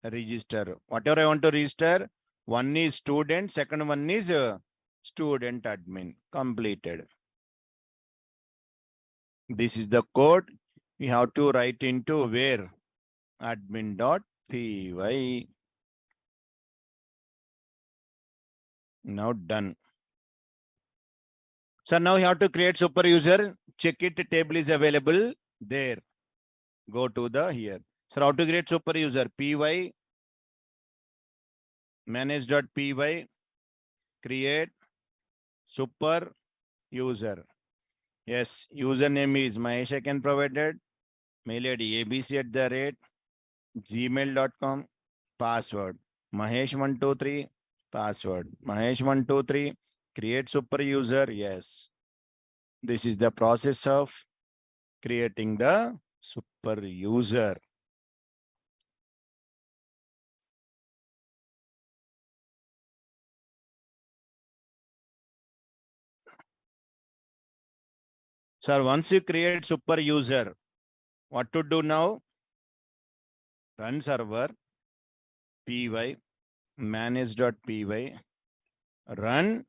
register. Whatever I want to register, one is student, second one is student admin. Completed. This is the code. We have to write into where? Admin.py. Now done. So now you have to create super user. Check it. Table is available there. Go to the here. So how to create super user? Py manage.py create super user. Yes, username is Mahesh I can provided. Mail ID abc@gmail.com. Password Mahesh123. Password Mahesh123. Create super user. Yes. This is the process of creating the super user. Sir, once you create super user, what to do now? Run server py manage.py run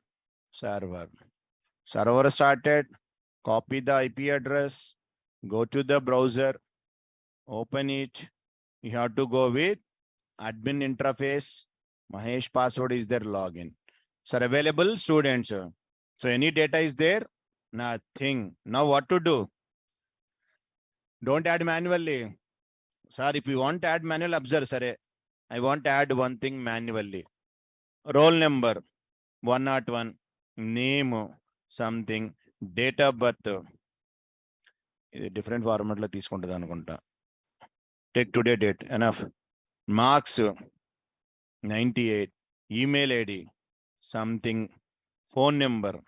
server. Server started. Copy the IP address. Go to the browser. Open it. You have to go with admin interface. Mahesh password is their login. Sir, available students. So any data is there? Nothing. Now what to do? Don't add manually. Sir, if you want to add manual, observe, sir. I want to add one thing manually. Roll number 101, name something, date of birth. ఇది different format లో తీసుకుంటుంది అనుకుంటా. Take today date enough. Marks 98, email ID something, phone number,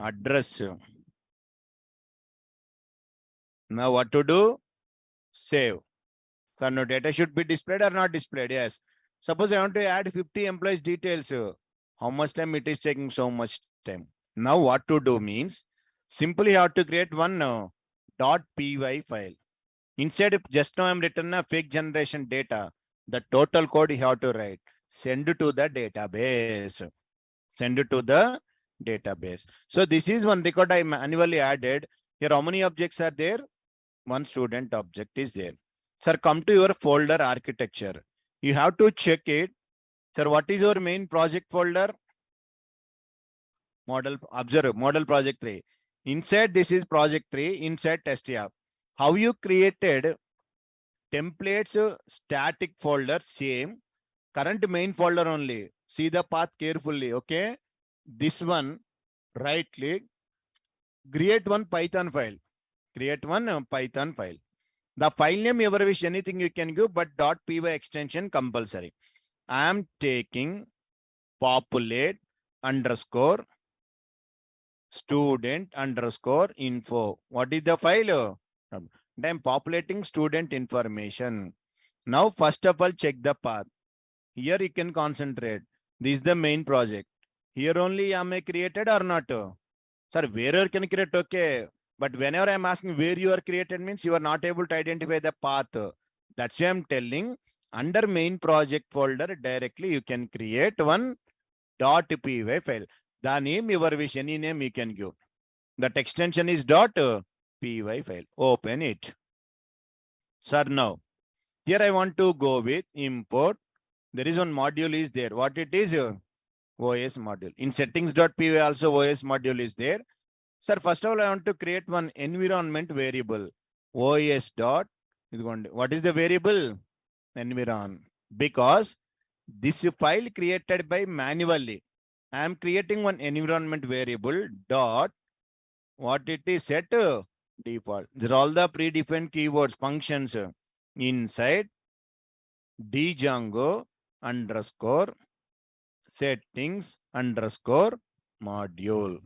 address. Now what to do? Save. So no data should be displayed or not displayed. Yes. Suppose I want to add 50 employees details. How much time it is taking? So much time. Now what to do means simply have to create one .py file. Instead, just now I'm written a fake generation data. The total code you have to write. Send to the database. Send it to the database. So this is one record I manually added. Here, how many objects are there? One student object is there. Sir, come to your folder architecture. You have to check it. Sir, what is your main project folder? Model, observe, model project 3. Inside this is project 3, inside test app. How you created templates static folder, same. Current main folder only. See the path carefully, okay? This one, right click, create one Python file. Create one Python file. The file name, ever wish anything you can give, but .py extension compulsory. I am taking populate underscore student underscore info. What is the file? I am populating student information. Now, first of all, check the path. Here you can concentrate. This is the main project. Here only am I created or not? Sir, wherever can create, okay. But whenever I'm asking where you are created means you are not able to identify the path. That's why I'm telling under main project folder directly you can create one .py file. The name your wish, any name you can give. That extension is .py file. Open it. Sir, now here I want to go with import. There is one module is there. What it is? OS module. In settings.py also OS module is there. Sir, first of all, I want to create one environment variable. OS dot. What is the variable? Environ. Because this file created by manually. I am creating one environment variable dot. What it is set default. These are all the predefined keywords, functions inside Django underscore settings underscore module,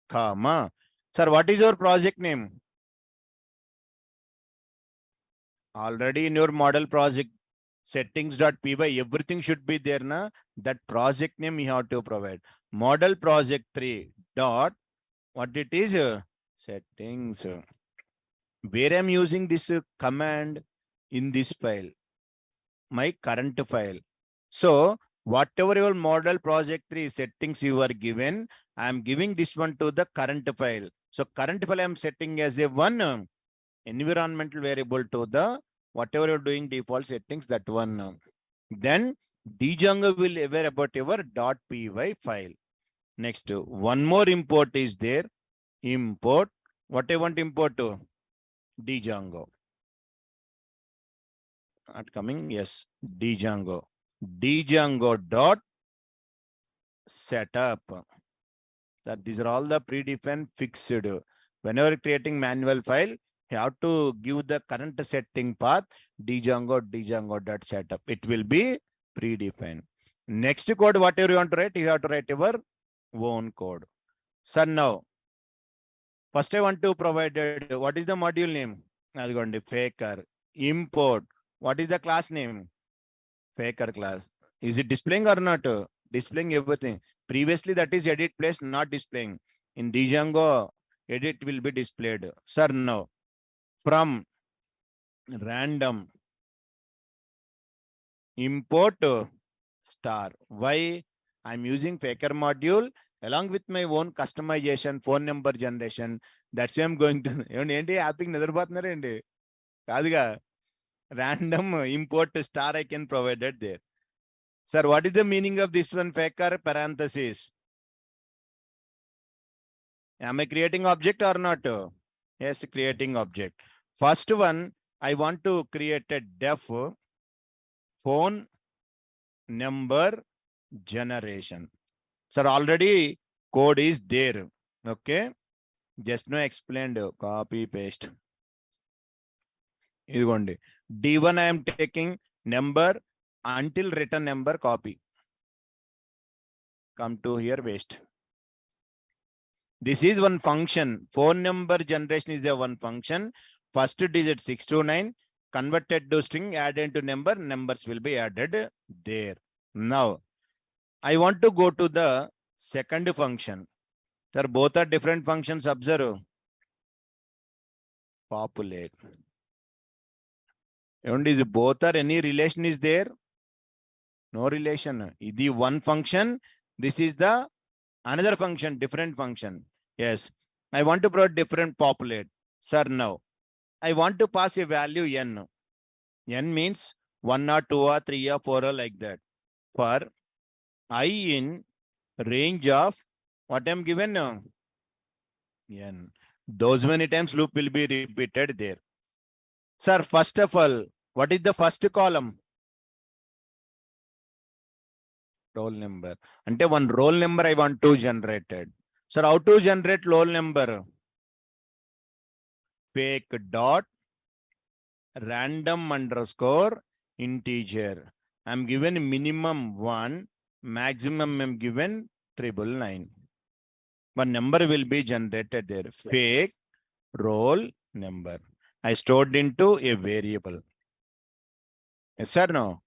comma. Sir, what is your project name? Already in your model project settings.py, everything should be there. Na? That project name you have to provide. Model project 3 dot, what it is? Settings. Where I'm using this command in this file, my current file. So whatever your model project 3 settings you are given, I am giving this one to the current file. So current file I am setting as a one environmental variable to the whatever you're doing default settings, that one. Then Django will aware about your .py file. Next, one more import is there. Import. What I want to import to? Django. Not coming. Yes. Django. Django dot setup. That these are all the predefined fixed. Whenever creating manual file, you have to give the current setting path Django dot setup. It will be predefined. Next code, whatever you want to write, you have to write your own code. So now, first I want to provide what is the module name? That's going to faker. Import. What is the class name? Faker class. Is it displaying or not? Displaying everything. Previously, that is edit place, not displaying. In Django, edit will be displayed. Sir, now, from random import star. Why? I'm using faker module along with my own customization, phone number generation. That's why I'm going to. ఏంటి yapping నిద్రపోతున్నారండి కాదుగా random import star I can provide it there. Sir, what is the meaning of this one faker parenthesis? Am I creating object or not? Yes, creating object. First one, I want to create a def phone number generation. Sir, already code is there. Okay. Just now explained. Copy, paste. D1 I am taking number until written number copy. Come to here, paste. This is one function. Phone number generation is a one function. First digit 629 converted to string, added to number. Numbers will be added there. Now, I want to go to the second function. Sir, both are different functions. Observe. Populate. And is both are any relation is there? No relation. The one function. This is the another function, different function. Yes. I want to provide different populate. Sir, now I want to pass a value n. N means 1 or 2 or 3 or 4 or like that. For I in range of what I'm given now? N. Those many times loop will be repeated there. Sir, first of all, what is the first column? Roll number. Ante one roll number I want to generate it. Sir, how to generate roll number? Fake dot random underscore integer. I'm given minimum 1, maximum I'm given 999. One number will be generated there. Fake roll number. I stored into a variable. Yes or no?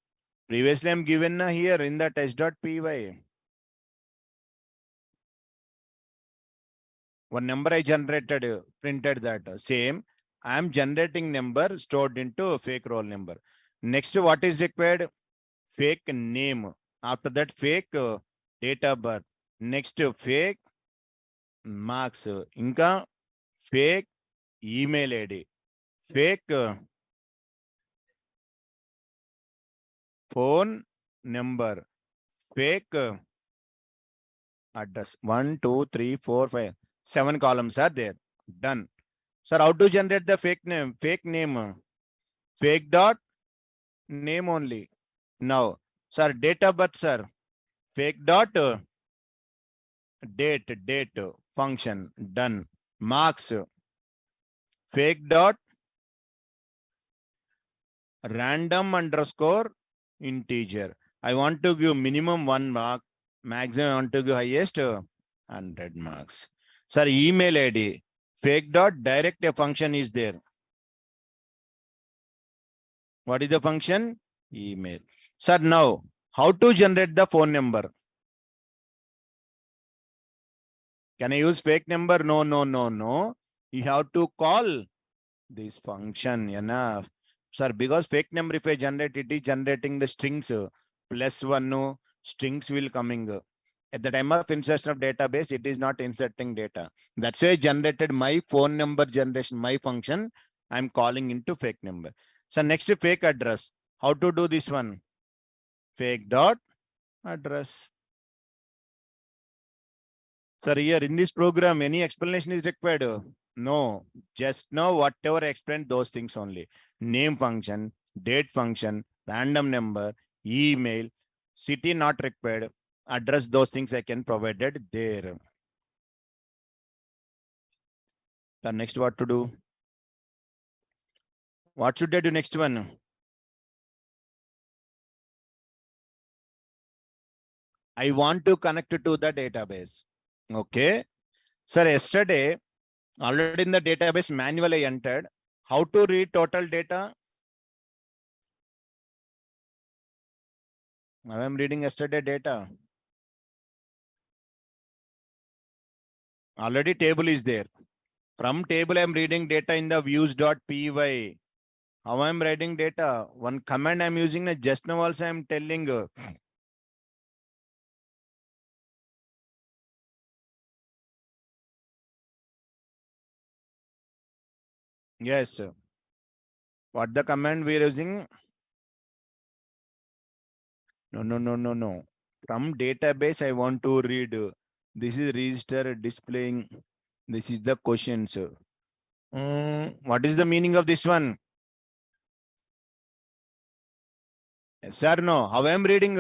Previously I'm given here in the test.py. One number I generated, printed that. Same. I am generating number stored into fake roll number. Next, what is required? Fake name. After that, fake date of birth. Next, fake marks. Inka fake email ID. Fake phone number. Fake address. 1, 2, 3, 4, 5. 7 columns are there. Done. Sir, how to generate the fake name? Fake name. Fake dot name only. Now, sir, date of birth, sir. Fake dot date function. Done. Marks. Fake dot random underscore integer. I want to give minimum 1 mark. Maximum I want to give highest 100 marks. Sir, email ID. Fake dot direct a function is there. What is the function? Email. Sir, now, how to generate the phone number? Can I use fake number? No. You have to call this function. Enough. Sir, because fake number, if I generate, it is generating the strings. +1, strings will coming. At the time of insertion of database, it is not inserting data. That's why I generated my phone number generation, my function. I'm calling into fake number. So next, fake address. How to do this one? fake dot address. Sir, here in this program, any explanation is required? No, just now whatever I explained, those things only. Name function, date function, random number, email, city not required, address, those things I can provided there. The next what to do? What should I do next one? I want to connect to the database. Okay. Sir, yesterday, already in the database manual I entered. How to read total data? I am reading yesterday data. Already table is there. From table, I am reading data in the views.py. How I am writing data? One command I am using, just now also I am telling. Yes. What the command we are using? No. From database, I want to read. This is register displaying. This is the questions. What is the meaning of this one? Sir, no. How I am reading?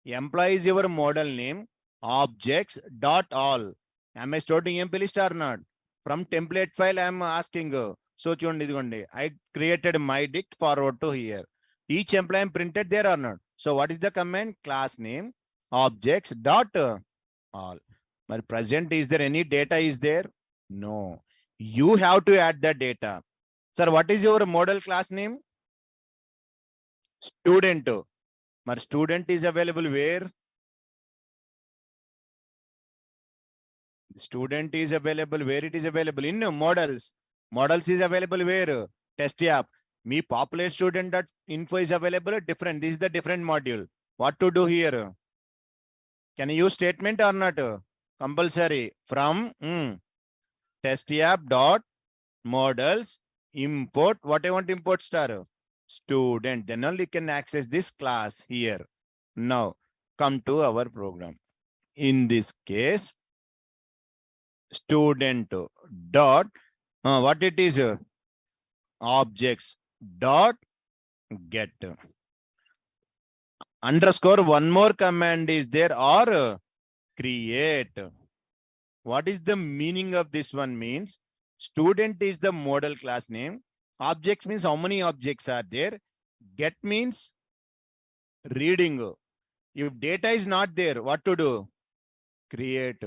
Employee is your model name. Objects dot all. Am I storing empty list or not? From template file, I am asking. So I created my dict forward to here. Each employee printed there or not? So what is the command? Class name objects dot all. But present, is there any data is there? No. You have to add the data. Sir, what is your model class name? Student. But student is available where? Student is available where it is available in models. Models is available where? Test app. Me populate student dot info is available different. This is the different module. What to do here? Can you use statement or not? Compulsory. From test app dot models import. What I want to import star? Student. Then only can access this class here. Now come to our program. In this case, student dot what it is? Objects dot get. Underscore one more command is there or create. What is the meaning of this one? Means student is the model class name. Objects means how many objects are there. Get means reading. If data is not there, what to do? Create.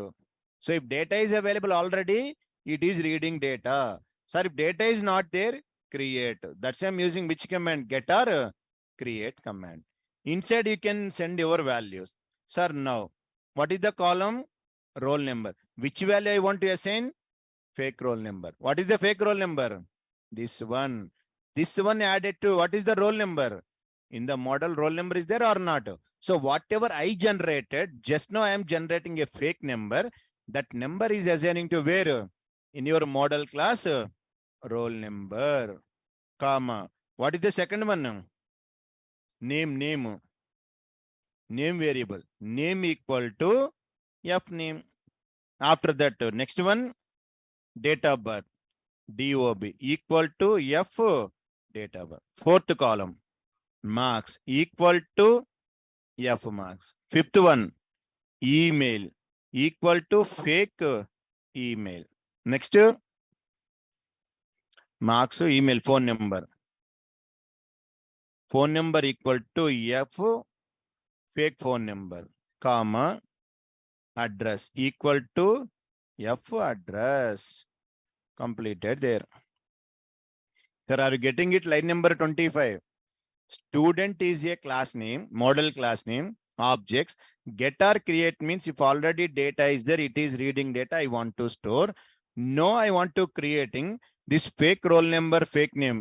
So if data is available already, it is reading data. Sir, if data is not there, create. That's why I'm using which command? Get or create command. Inside you can send your values. Sir, now what is the column? Roll number. Which value I want to assign? Fake roll number. What is the fake roll number? This one. This one added to what is the roll number? In the model, roll number is there or not? So whatever I generated, just now I am generating a fake number. That number is assigning to where? In your model class, roll number, comma. What is the second one? Name variable. Name equal to F name. After that, next one, date of birth, DOB equal to F date of birth. Fourth column, marks equal to F marks. Fifth one, email equal to fake email. Next, marks email phone number. Phone number equal to F fake phone number, comma, address equal to F address. Completed there. Sir, are you getting it? Line number 25. Student is a class name, model class name, objects. Get or create means if already data is there, it is reading data I want to store. No, I want to creating this fake roll number, fake name.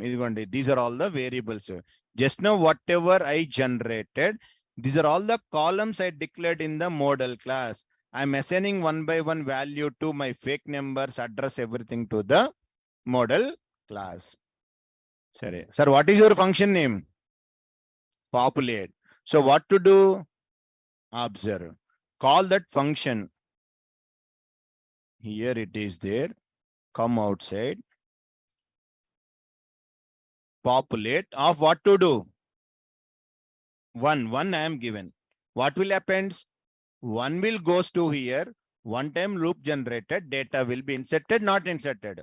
These are all the variables. Just now, whatever I generated, these are all the columns I declared in the model class. I'm assigning one by one value to my fake numbers, address, everything to the model class. Sorry. Sir, what is your function name? Populate. So what to do? Observe. Call that function. Here it is there. Come outside. Populate of what to do? 1 I am given. What will happen? 1 will goes to here. One time loop generated. Data will be inserted, not inserted.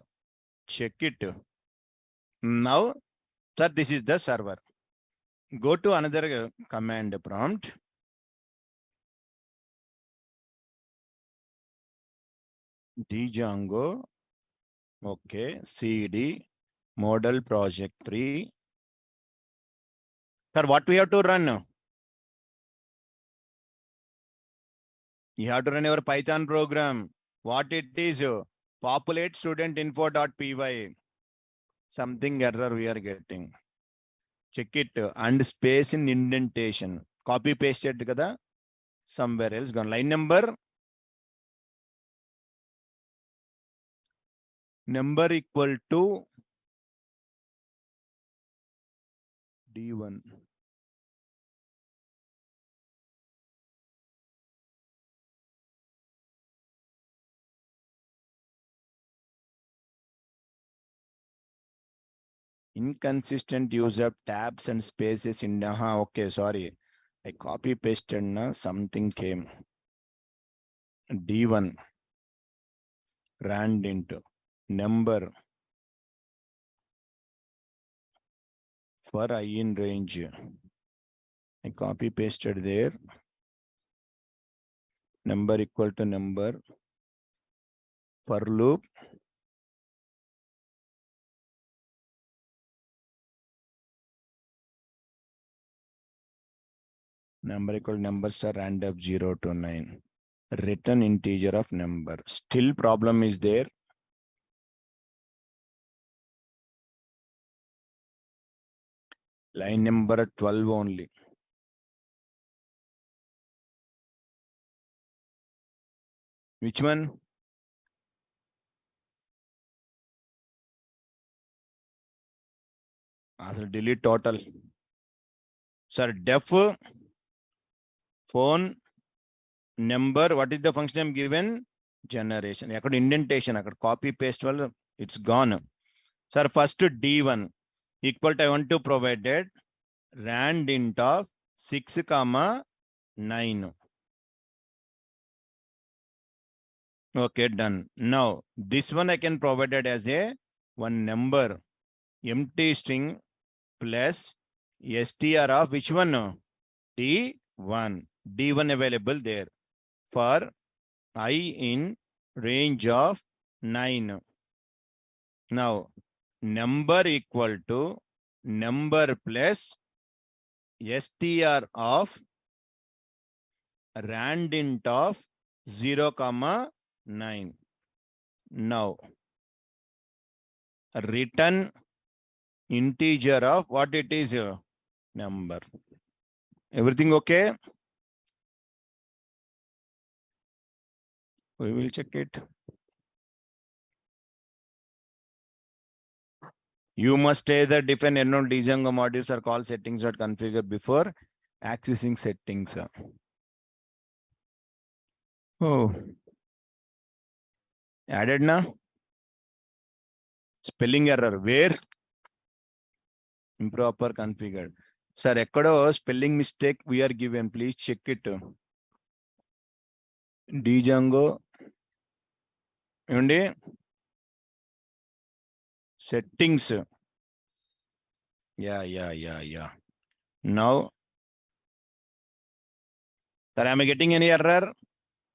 Check it. Now, sir, this is the server. Go to another command prompt. Django. Okay. CD. Model project 3. Sir, what we have to run? You have to run your Python program. What it is? Populate student info.py. Something error we are getting. Check it. And space in indentation. Copy pasted kada. Somewhere else gone. Line number equal to D1. Inconsistent use of tabs and spaces in okay, sorry. I copy pasted na something came. D1 rand into number for I in range. I copy pasted there. Number equal to number for loop. Number equal to number star rand of 0 to 9. Return integer of number. Still problem is there. Line number 12 only. Which one? Also delete total. Sir, def phone number. What is the function I'm given? Generation. Akkada indentation. Akkada copy paste. Well, it's gone. Sir, first D1 equal to I want to provided rand int of 6, 9. Okay, done. Now, this one I can provide it as a one number empty string plus str of which one? D1. D1 available there for I in range of 9. Now, number equal to number plus str of rand int of 0, 9. Now, return integer of what it is? Number. Everything okay? We will check it. You must either define unknown Django modules or call settings.configure before accessing settings. Oh. Added na? Spelling error. Where? Improper configured. Sir, ekkado spelling mistake we are given. Please check it. Django. Undi? Settings. Yeah. Now, sir, am I getting any error?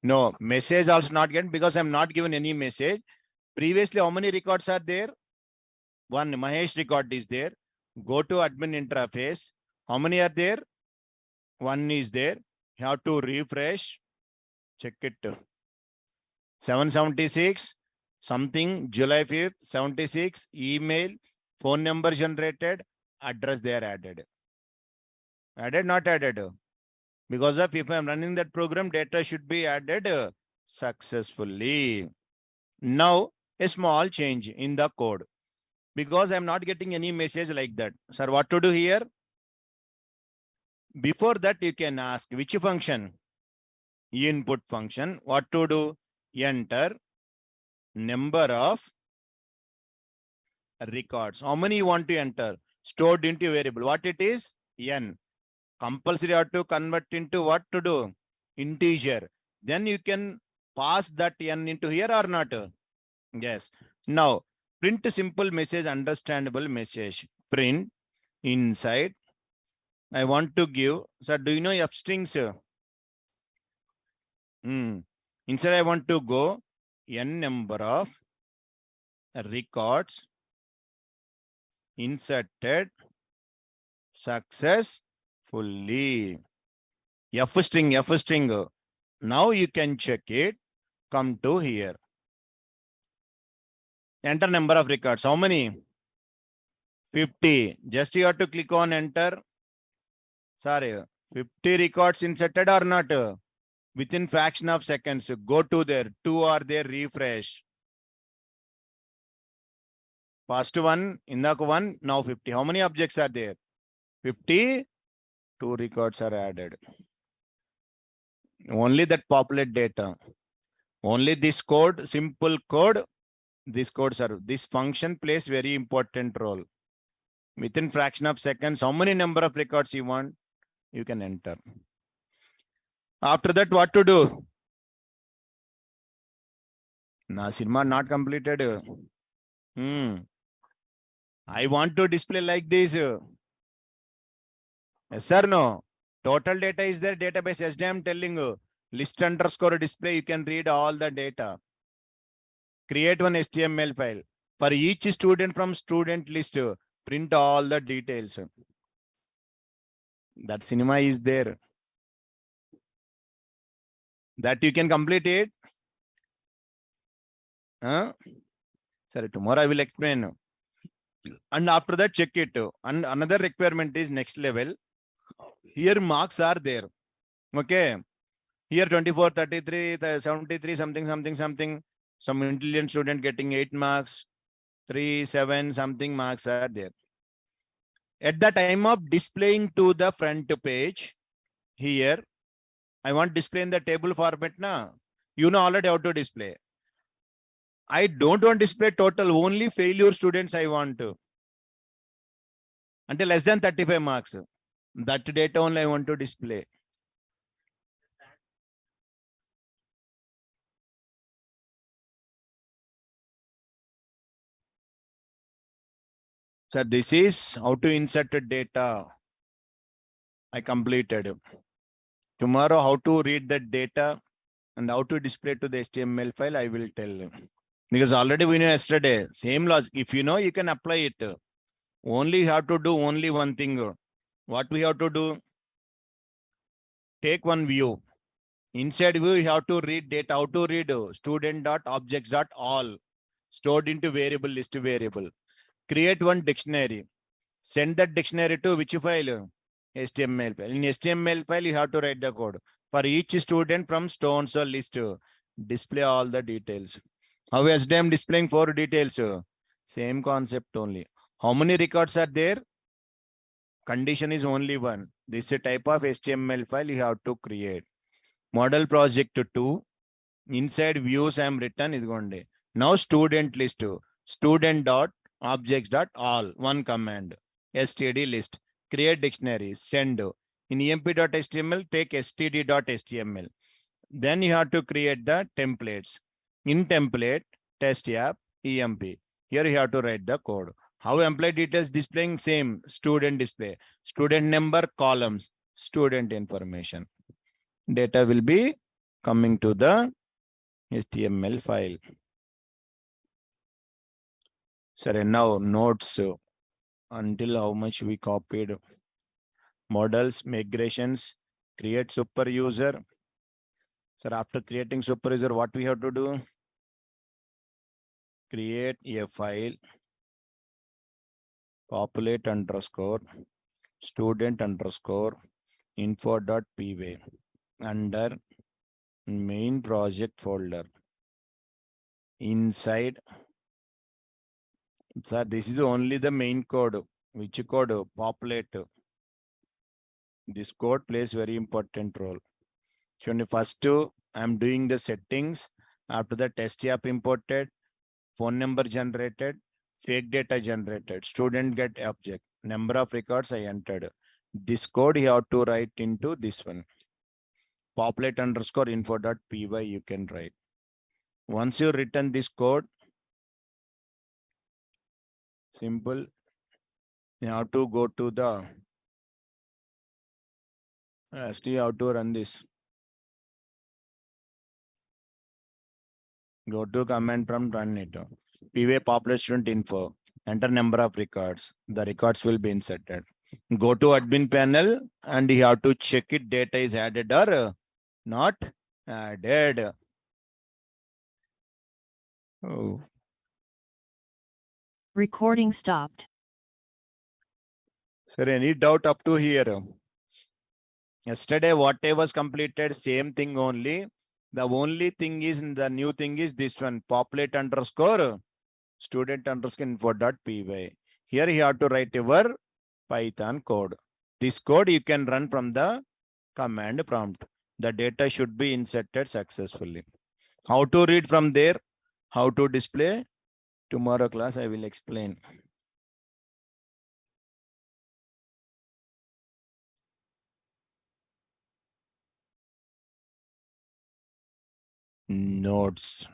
No. Message also not get because I'm not given any message. Previously, how many records are there? One Mahesh record is there. Go to admin interface. How many are there? One is there. You have to refresh. Check it. 776. Something July 5th. 76. Email. Phone number generated. Address they are added. Added, not added. Because of if I'm running that program, data should be added successfully. Now, a small change in the code. Because I'm not getting any message like that. Sir, what to do here? Before that, you can ask which function? Input function. What to do? Enter number of records. How many you want to enter? Stored into variable. What it is? N. Compulsory you have to convert into what to do? Integer. Then you can pass that N into here or not? Yes. Now, print simple message, understandable message. Print inside. I want to give. Sir, do you know F strings? Inside, I want to go N number of records inserted successfully. F string, F string. Now you can check it. Come to here. Enter number of records. How many? 50. Just you have to click on enter. Sorry, 50 records inserted or not? Within fraction of seconds, go to there. 2 are there, refresh. First one, Indak one, now 50. How many objects are there? 50. 2 records are added. Only that populate data. Only this code, simple code, this code serve. This function plays very important role. Within fraction of seconds, how many number of records you want, you can enter. After that, what to do? Now, cinema not completed. I want to display like this. Yes or no? Total data is there, database SD. I'm telling you, list underscore display, you can read all the data. Create one HTML file. For each student from student list, print all the details. That cinema is there. That you can complete it. Sorry, tomorrow I will explain. And after that, check it. And another requirement is next level. Here marks are there. Okay. Here 24, 33, 73, something. Some intelligent student getting 8 marks, 3, 7, something marks are there. At the time of displaying to the front page, here, I want display in the table format. Na? You know already how to display. I don't want display total, only failure students I want to. Until less than 35 marks. That data only I want to display. So this is how to insert data. I completed. Tomorrow, how to read that data and how to display to the HTML file, I will tell you. Because already we know yesterday, same logic. If you know, you can apply it. Only you have to do only one thing. What we have to do? Take one view. Inside view, you have to read data. How to read? Student.objects.all. Stored into variable, list variable. Create one dictionary. Send that dictionary to which file? HTML file. In HTML file, you have to write the code. For each student from stones or list, display all the details. How is them displaying 4 details? Same concept only. How many records are there? Condition is only one. This is a type of HTML file you have to create. Model project 2. Inside views I am written is one day. Now student list. Student.objects.all. One command. std list. Create dictionary. Send. In emp.html, take std.html. Then you have to create the templates. In template, test app, emp. Here you have to write the code. How employee details displaying? Same. Student display. Student number, columns. Student information. Data will be coming to the HTML file. Sorry, now notes until how much we copied. Models, migrations, create super user. Sir, after creating super user, what we have to do? Create a file, populate underscore, student underscore, info.py under main project folder. Inside, sir, this is only the main code. Which code? Populate. This code plays very important role. First, I'm doing the settings. After the test app imported, phone number generated, fake data generated, student get object, number of records I entered. This code you have to write into this one. Populate underscore info dot py you can write. Once you written this code, simple, you have to go to the you have to run this. Go to command prompt, run it. PY populate student info. Enter number of records. The records will be inserted. Go to admin panel and you have to check it data is added or not added. Oh.
Recording stopped.
Sir, any doubt up to here? Yesterday, what I was completed, same thing only. The only thing is, the new thing is this one, populate underscore student underscore info dot py. Here you have to write your Python code. This code you can run from the command prompt. The data should be inserted successfully. How to read from there? How to display? Tomorrow class I will explain. Notes.